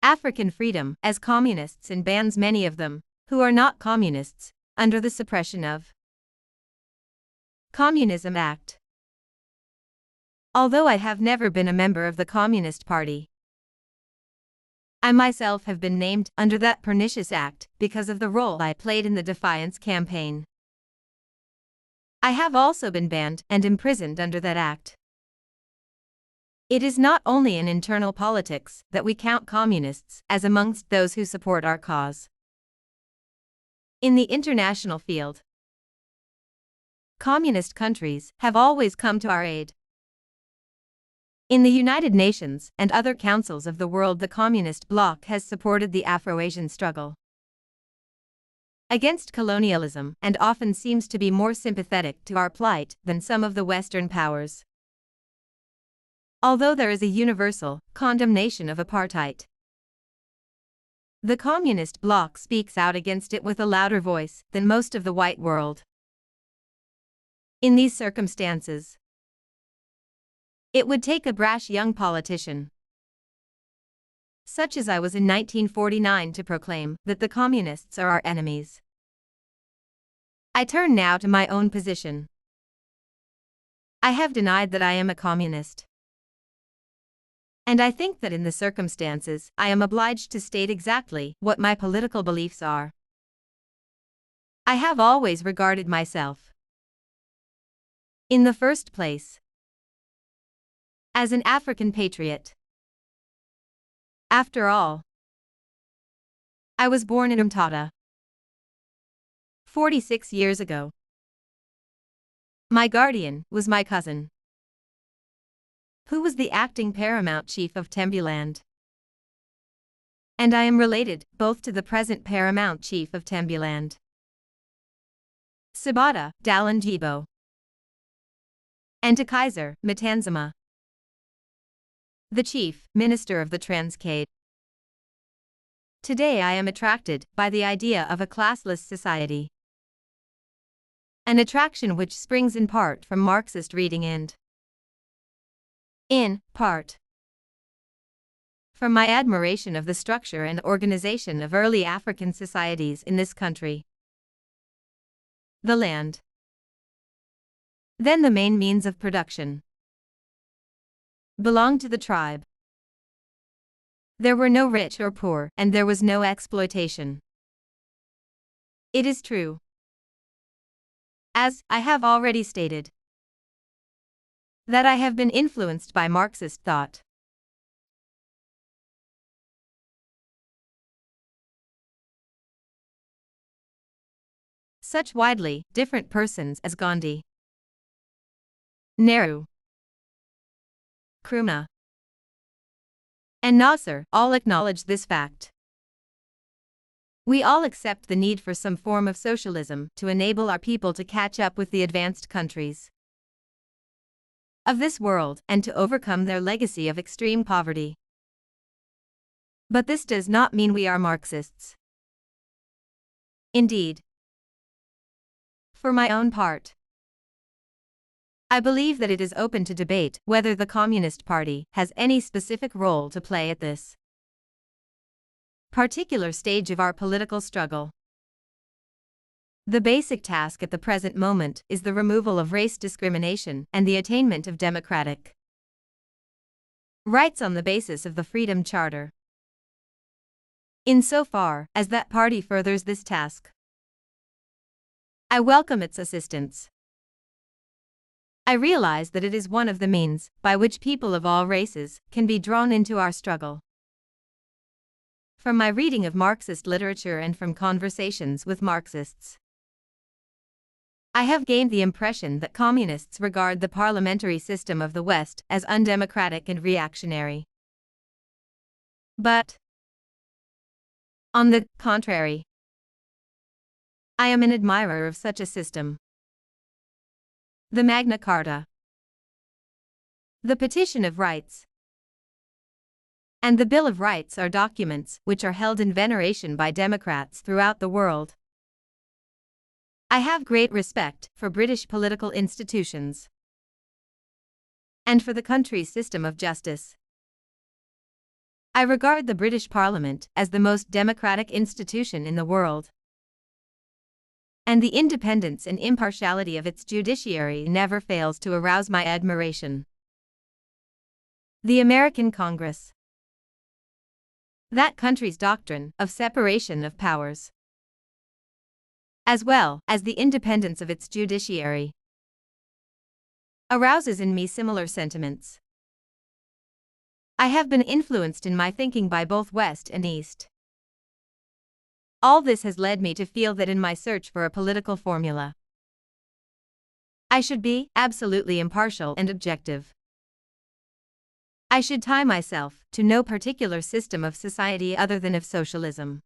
African freedom as communists and bans many of them, who are not communists, under the suppression of Communism Act. Although I have never been a member of the Communist Party, I myself have been named under that pernicious act because of the role I played in the defiance campaign. I have also been banned and imprisoned under that act. It is not only in internal politics that we count communists as amongst those who support our cause. In the international field, communist countries have always come to our aid. In the United Nations and other councils of the world, the communist bloc has supported the Afro-Asian struggle against colonialism and often seems to be more sympathetic to our plight than some of the Western powers. Although there is a universal condemnation of apartheid, the communist bloc speaks out against it with a louder voice than most of the white world. In these circumstances, it would take a brash young politician, such as I was in 1949, to proclaim that the communists are our enemies. I turn now to my own position. I have denied that I am a communist. And I think that in the circumstances, I am obliged to state exactly what my political beliefs are. I have always regarded myself, in the first place, as an African patriot. After all, I was born in Umtata 46 years ago. My guardian was my cousin, who was the acting paramount chief of Tembuland. And I am related both to the present paramount chief of Tembuland, Sabata Dalanjibo, and to Kaiser Matanzama, the chief minister of the Transkade. Today I am attracted by the idea of a classless society, an attraction which springs in part from Marxist reading and, in part, from my admiration of the structure and organization of early African societies in this country. The land, then the main means of production, belonged to the tribe. There were no rich or poor, and there was no exploitation. It is true, as I have already stated, that I have been influenced by Marxist thought. Such widely different persons as Gandhi, Nehru, Nkrumah, and Nasser all acknowledge this fact. We all accept the need for some form of socialism to enable our people to catch up with the advanced countries of this world and to overcome their legacy of extreme poverty. But this does not mean we are Marxists. Indeed, for my own part, I believe that it is open to debate whether the Communist Party has any specific role to play at this particular stage of our political struggle. The basic task at the present moment is the removal of race discrimination and the attainment of democratic rights on the basis of the Freedom Charter. insofar as that party furthers this task. I welcome its assistance. I realize that it is one of the means by which people of all races can be drawn into our struggle. From my reading of Marxist literature and from conversations with Marxists, I have gained the impression that communists regard the parliamentary system of the West as undemocratic and reactionary. But, on the contrary, I am an admirer of such a system. The Magna Carta, the Petition of Rights, and the Bill of Rights are documents which are held in veneration by Democrats throughout the world. I have great respect for British political institutions and for the country's system of justice. I regard the British Parliament as the most democratic institution in the world, and the independence and impartiality of its judiciary never fails to arouse my admiration. The American Congress, that country's doctrine of separation of powers, as well as the independence of its judiciary, arouses in me similar sentiments. I have been influenced in my thinking by both West and East. All this has led me to feel that in my search for a political formula, I should be absolutely impartial and objective. I should tie myself to no particular system of society other than of socialism.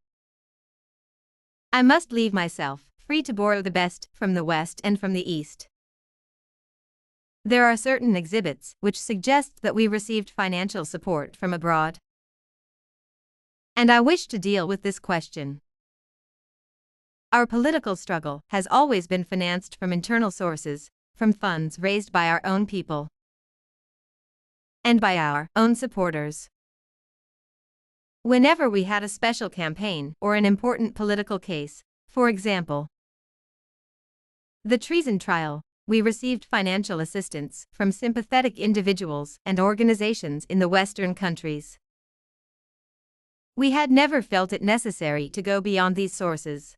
I must leave myself free to borrow the best from the West and from the East. There are certain exhibits which suggest that we received financial support from abroad, and I wish to deal with this question. Our political struggle has always been financed from internal sources, from funds raised by our own people and by our own supporters. Whenever we had a special campaign or an important political case, for example, the treason trial, we received financial assistance from sympathetic individuals and organizations in the Western countries. We had never felt it necessary to go beyond these sources.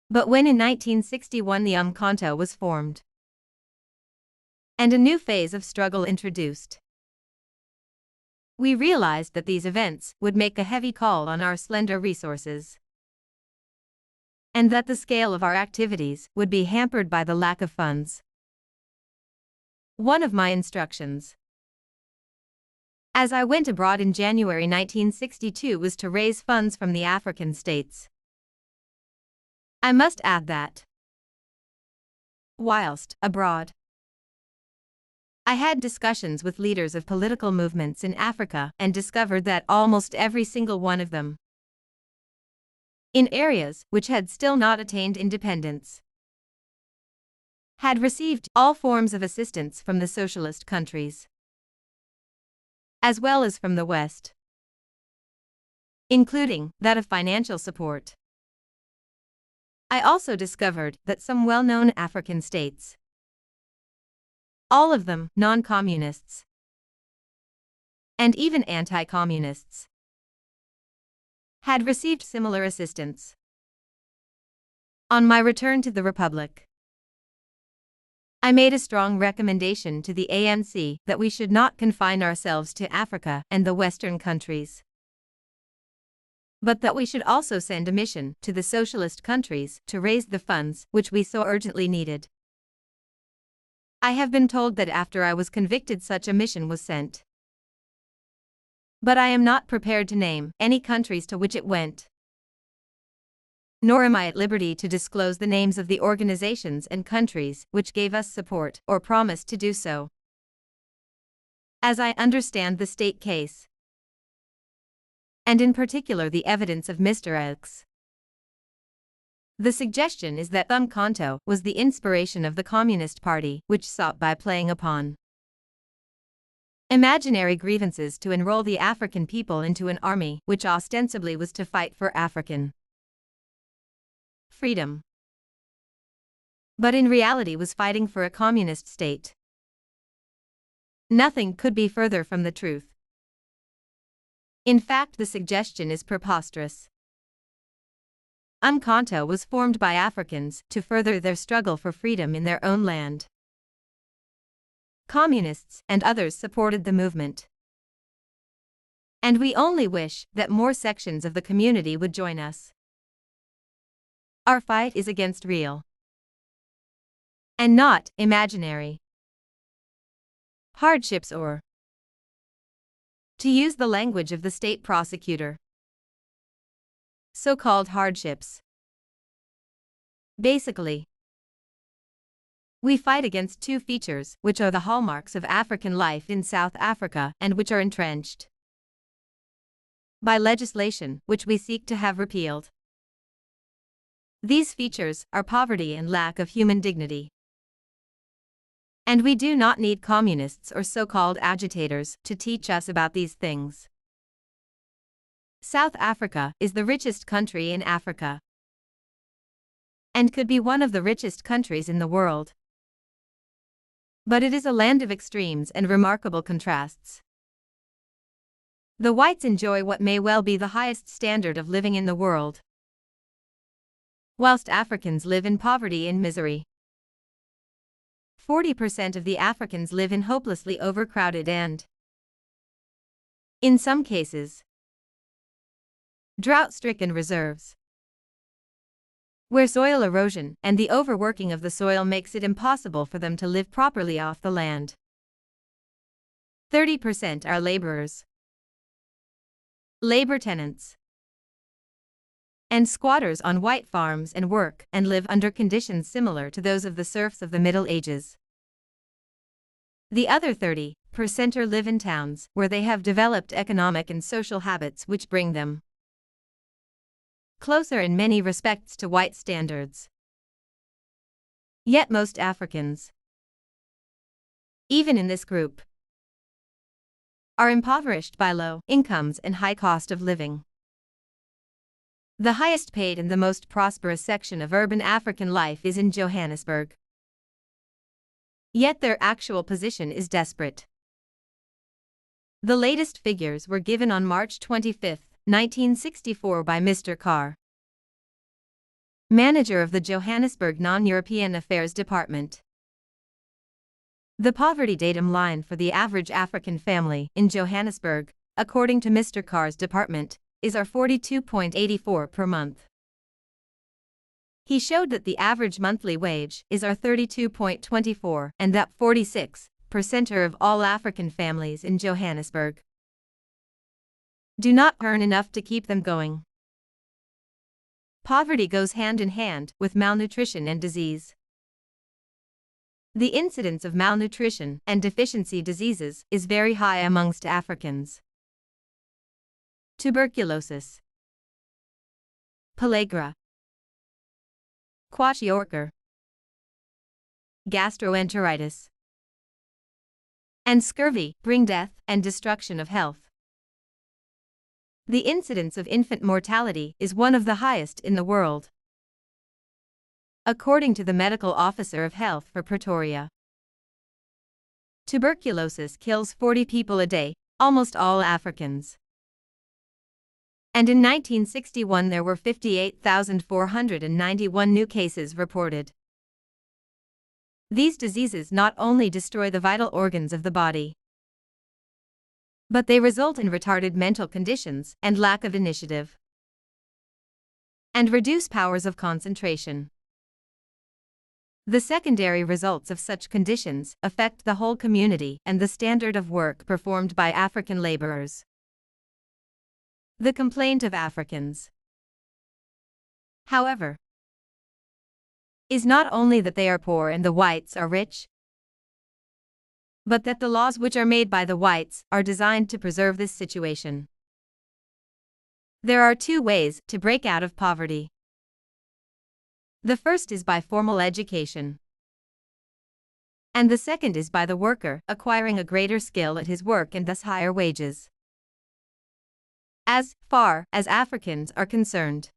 But when in 1961 the Umkhonto was formed, and a new phase of struggle introduced, we realized that these events would make a heavy call on our slender resources, and that the scale of our activities would be hampered by the lack of funds. One of my instructions, as I went abroad in January 1962, was to raise funds from the African states. I must add that, whilst abroad, I had discussions with leaders of political movements in Africa and discovered that almost every single one of them, in areas which had still not attained independence, had received all forms of assistance from the socialist countries, as well as from the West, including that of financial support. I also discovered that some well-known African states, all of them non-communists and even anti-communists, had received similar assistance. On my return to the Republic, I made a strong recommendation to the ANC that we should not confine ourselves to Africa and the Western countries, but that we should also send a mission to the socialist countries to raise the funds which we so urgently needed. I have been told that after I was convicted such a mission was sent, but I am not prepared to name any countries to which it went, nor am I at liberty to disclose the names of the organizations and countries which gave us support or promised to do so. As I understand the state case, and in particular the evidence of Mr. X, the suggestion is that Umkhonto was the inspiration of the Communist Party, which sought by playing upon imaginary grievances to enroll the African people into an army which ostensibly was to fight for African freedom, but in reality was fighting for a communist state. Nothing could be further from the truth. In fact, the suggestion is preposterous. Umkhonto was formed by Africans to further their struggle for freedom in their own land. Communists and others supported the movement. And we only wish that more sections of the community would join us. Our fight is against real and not imaginary hardships, or, to use the language of the state prosecutor, so-called hardships. Basically, we fight against two features which are the hallmarks of African life in South Africa and which are entrenched by legislation which we seek to have repealed. These features are poverty and lack of human dignity. And we do not need communists or so-called agitators to teach us about these things. South Africa is the richest country in Africa and could be one of the richest countries in the world. But it is a land of extremes and remarkable contrasts. The whites enjoy what may well be the highest standard of living in the world, whilst Africans live in poverty and misery. 40% of the Africans live in hopelessly overcrowded and, in some cases, drought-stricken reserves, where soil erosion and the overworking of the soil makes it impossible for them to live properly off the land. 30% are laborers, labor tenants, and squatters on white farms and work and live under conditions similar to those of the serfs of the Middle Ages. The other 30% live in towns where they have developed economic and social habits which bring them closer in many respects to white standards. Yet most Africans, even in this group, are impoverished by low incomes and high cost of living. The highest paid and the most prosperous section of urban African life is in Johannesburg. Yet their actual position is desperate. The latest figures were given on March 25, 1964 by Mr. Carr, manager of the Johannesburg Non-European Affairs Department. The poverty datum line for the average African family in Johannesburg, according to Mr. Carr's department, is our 42.84 per month. He showed that the average monthly wage is our 32.24 and that 46% of all African families in Johannesburg do not earn enough to keep them going. Poverty goes hand in hand with malnutrition and disease. The incidence of malnutrition and deficiency diseases is very high amongst Africans. Tuberculosis, pellagra, kwashiorkor, gastroenteritis, and scurvy bring death and destruction of health. The incidence of infant mortality is one of the highest in the world, according to the medical officer of health for Pretoria. Tuberculosis kills 40 people a day, almost all Africans. And in 1961 there were 58,491 new cases reported. These diseases not only destroy the vital organs of the body, but they result in retarded mental conditions and lack of initiative, and reduce powers of concentration. The secondary results of such conditions affect the whole community and the standard of work performed by African laborers. The complaint of Africans, however, is not only that they are poor and the whites are rich, but that the laws which are made by the whites are designed to preserve this situation. There are two ways to break out of poverty. The first is by formal education, and the second is by the worker acquiring a greater skill at his work and thus higher wages. As far as Africans are concerned,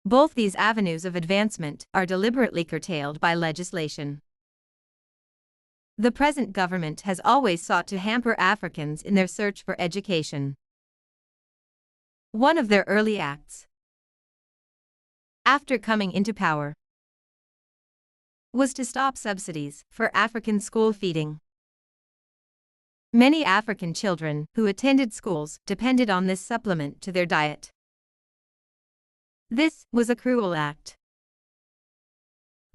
both these avenues of advancement are deliberately curtailed by legislation. The present government has always sought to hamper Africans in their search for education. One of their early acts, after coming into power, was to stop subsidies for African school feeding. Many African children who attended schools depended on this supplement to their diet. This was a cruel act.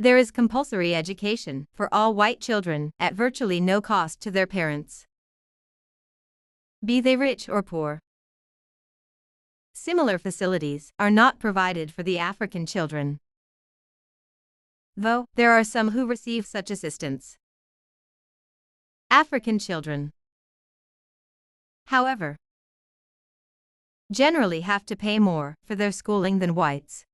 There is compulsory education for all white children at virtually no cost to their parents, be they rich or poor. Similar facilities are not provided for the African children, though there are some who receive such assistance. African children, however, generally have to pay more for their schooling than whites.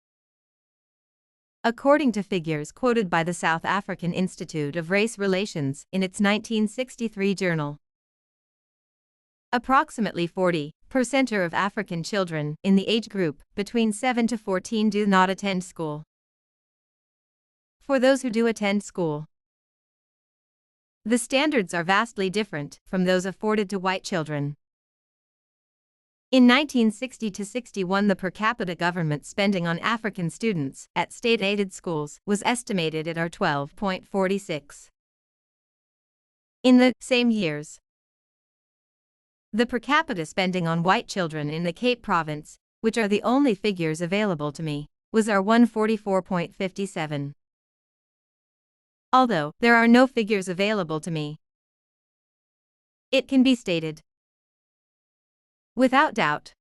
According to figures quoted by the South African Institute of Race Relations in its 1963 journal, approximately 40% of African children in the age group between 7 to 14 do not attend school. For those who do attend school, the standards are vastly different from those afforded to white children. In 1960–61, the per capita government spending on African students at state-aided schools was estimated at $12.46. In the same years, the per capita spending on white children in the Cape Province, which are the only figures available to me, was $144.57. Although there are no figures available to me, it can be stated without doubt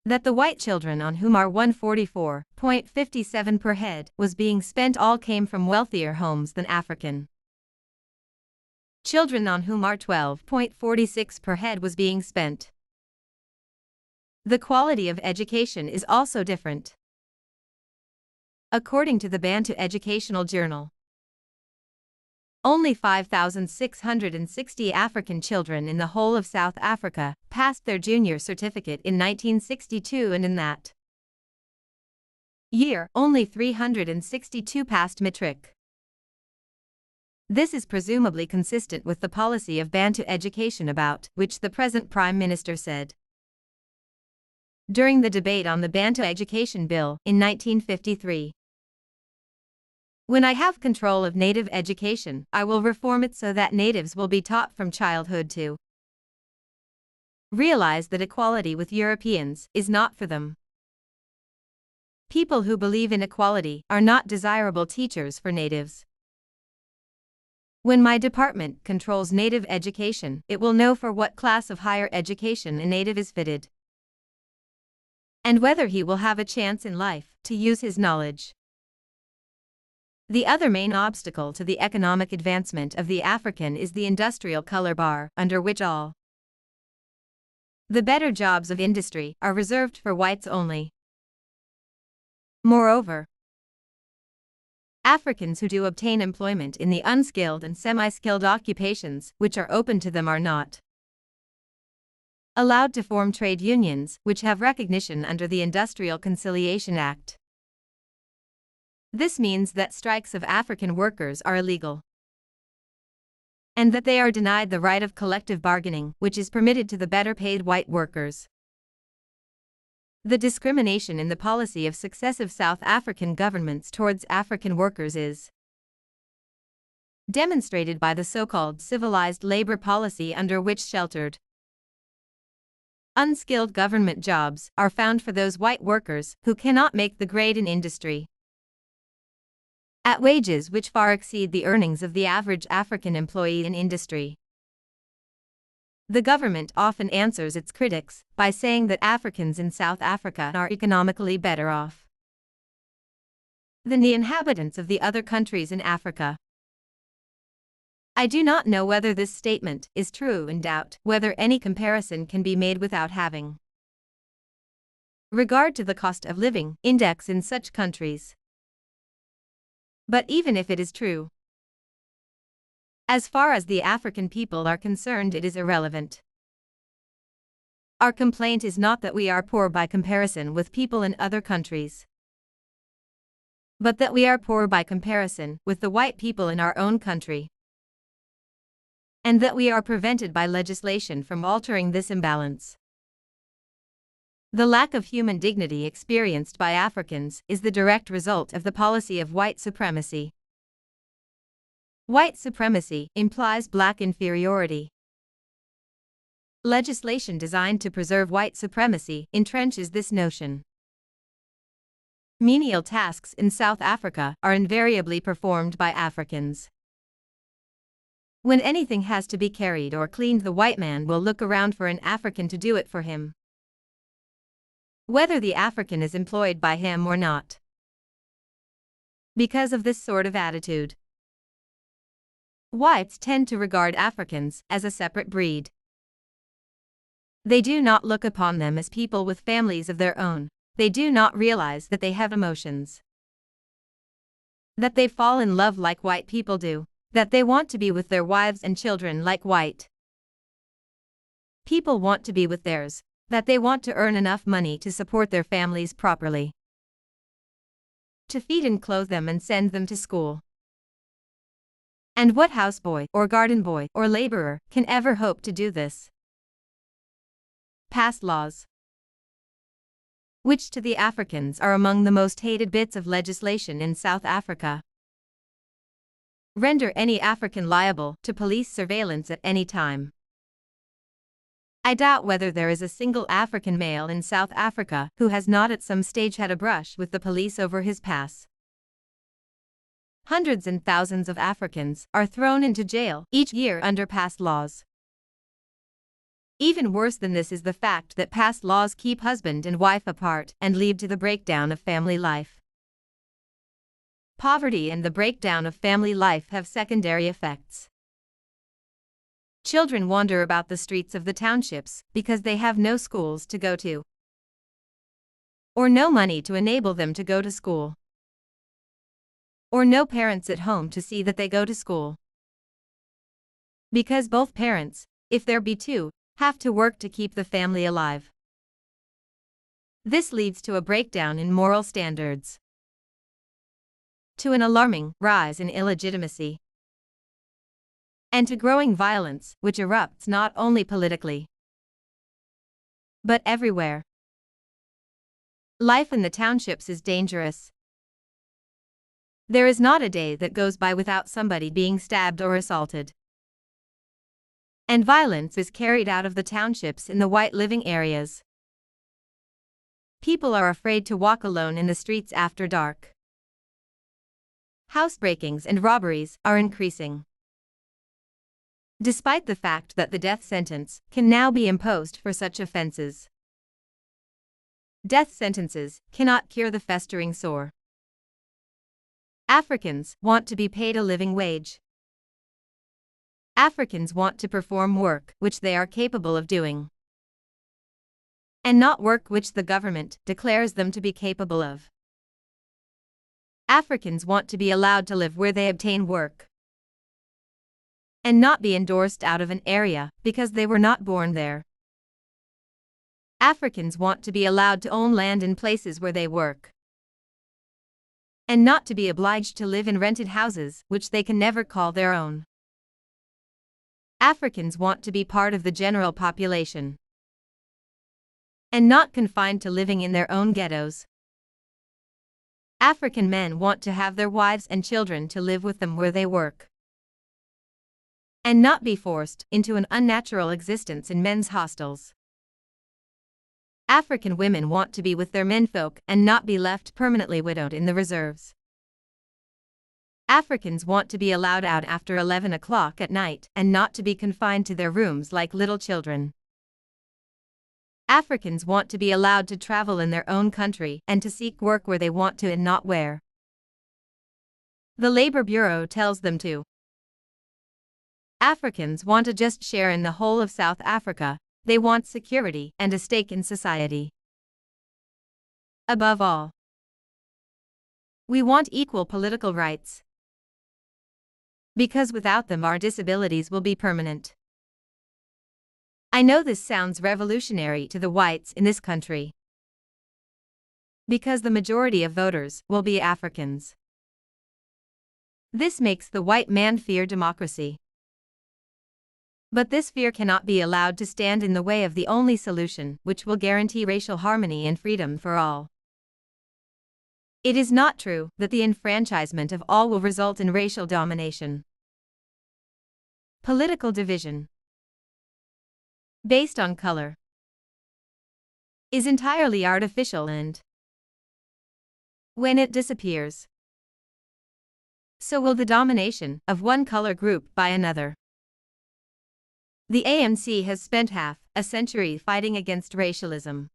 that the white children on whom our $144.57 per head was being spent all came from wealthier homes than African children on whom our $12.46 per head was being spent. The quality of education is also different. According to the Bantu Educational Journal, only 5,660 African children in the whole of South Africa passed their junior certificate in 1962, and in that year, only 362 passed matric. This is presumably consistent with the policy of Bantu education about which the present Prime Minister said during the debate on the Bantu Education Bill in 1953. When I have control of native education, I will reform it so that natives will be taught from childhood to realize that equality with Europeans is not for them. People who believe in equality are not desirable teachers for natives. When my department controls native education, it will know for what class of higher education a native is fitted, and whether he will have a chance in life to use his knowledge. The other main obstacle to the economic advancement of the African is the industrial color bar, under which all the better jobs of industry are reserved for whites only. Moreover, Africans who do obtain employment in the unskilled and semi-skilled occupations which are open to them are not allowed to form trade unions which have recognition under the Industrial Conciliation Act. This means that strikes of African workers are illegal, and that they are denied the right of collective bargaining, which is permitted to the better paid white workers. The discrimination in the policy of successive South African governments towards African workers is demonstrated by the so-called civilized labor policy, under which sheltered, unskilled government jobs are found for those white workers who cannot make the grade in industry at wages which far exceed the earnings of the average African employee in industry. The government often answers its critics by saying that Africans in South Africa are economically better off than the inhabitants of the other countries in Africa. I do not know whether this statement is true and doubt whether any comparison can be made without having regard to the cost of living index in such countries. But even if it is true, as far as the African people are concerned, it is irrelevant. Our complaint is not that we are poor by comparison with people in other countries, but that we are poor by comparison with the white people in our own country. and that we are prevented by legislation from altering this imbalance. The lack of human dignity experienced by Africans is the direct result of the policy of white supremacy. White supremacy implies black inferiority. Legislation designed to preserve white supremacy entrenches this notion. Menial tasks in South Africa are invariably performed by Africans. When anything has to be carried or cleaned, the white man will look around for an African to do it for him, whether the African is employed by him or not. Because of this sort of attitude, whites tend to regard Africans as a separate breed. They do not look upon them as people with families of their own. They do not realize that they have emotions, that they fall in love like white people do, that they want to be with their wives and children like white people want to be with theirs, that they want to earn enough money to support their families properly, to feed and clothe them and send them to school. And what houseboy or garden boy or laborer can ever hope to do this? Pass laws, which to the Africans are among the most hated bits of legislation in South Africa, render any African liable to police surveillance at any time. I doubt whether there is a single African male in South Africa who has not at some stage had a brush with the police over his pass. Hundreds and thousands of Africans are thrown into jail each year under pass laws. Even worse than this is the fact that pass laws keep husband and wife apart and lead to the breakdown of family life. Poverty and the breakdown of family life have secondary effects. Children wander about the streets of the townships because they have no schools to go to, or no money to enable them to go to school, or no parents at home to see that they go to school, because both parents, if there be two, have to work to keep the family alive. This leads to a breakdown in moral standards, to an alarming rise in illegitimacy, and to growing violence, which erupts not only politically, but everywhere. Life in the townships is dangerous. There is not a day that goes by without somebody being stabbed or assaulted. And violence is carried out of the townships in the white living areas. People are afraid to walk alone in the streets after dark. Housebreakings and robberies are increasing, despite the fact that the death sentence can now be imposed for such offenses. Death sentences cannot cure the festering sore. Africans want to be paid a living wage. Africans want to perform work which they are capable of doing, and not work which the government declares them to be capable of. Africans want to be allowed to live where they obtain work, and not be endorsed out of an area because they were not born there. Africans want to be allowed to own land in places where they work, and not to be obliged to live in rented houses which they can never call their own. Africans want to be part of the general population, and not confined to living in their own ghettos. African men want to have their wives and children to live with them where they work, and not be forced into an unnatural existence in men's hostels. African women want to be with their menfolk and not be left permanently widowed in the reserves. Africans want to be allowed out after 11 o'clock at night and not to be confined to their rooms like little children. Africans want to be allowed to travel in their own country and to seek work where they want to and not where the Labor Bureau tells them to. Africans want a just share in the whole of South Africa. They want security and a stake in society. Above all, we want equal political rights, because without them our disabilities will be permanent. I know this sounds revolutionary to the whites in this country, because the majority of voters will be Africans. This makes the white man fear democracy. But this fear cannot be allowed to stand in the way of the only solution which will guarantee racial harmony and freedom for all. It is not true that the enfranchisement of all will result in racial domination. Political division based on color is entirely artificial, and when it disappears, so will the domination of one color group by another. The ANC has spent half a century fighting against racialism.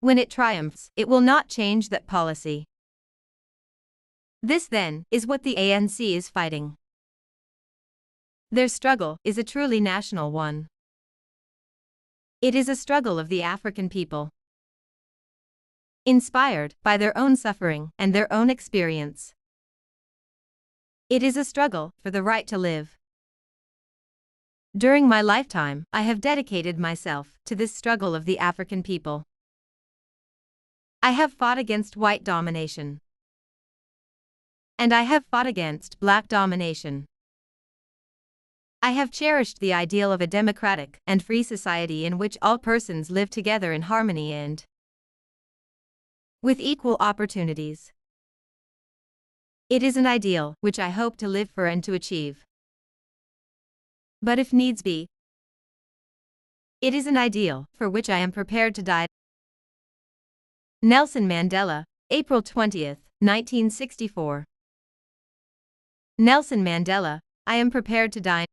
When it triumphs, it will not change that policy. This, then, is what the ANC is fighting. Their struggle is a truly national one. It is a struggle of the African people, inspired by their own suffering and their own experience. It is a struggle for the right to live. During my lifetime, I have dedicated myself to this struggle of the African people. I have fought against white domination, and I have fought against black domination. I have cherished the ideal of a democratic and free society in which all persons live together in harmony and with equal opportunities. It is an ideal which I hope to live for and to achieve. But if needs be, it is an ideal for which I am prepared to die. Nelson Mandela, April 20, 1964. Nelson Mandela, I am prepared to die.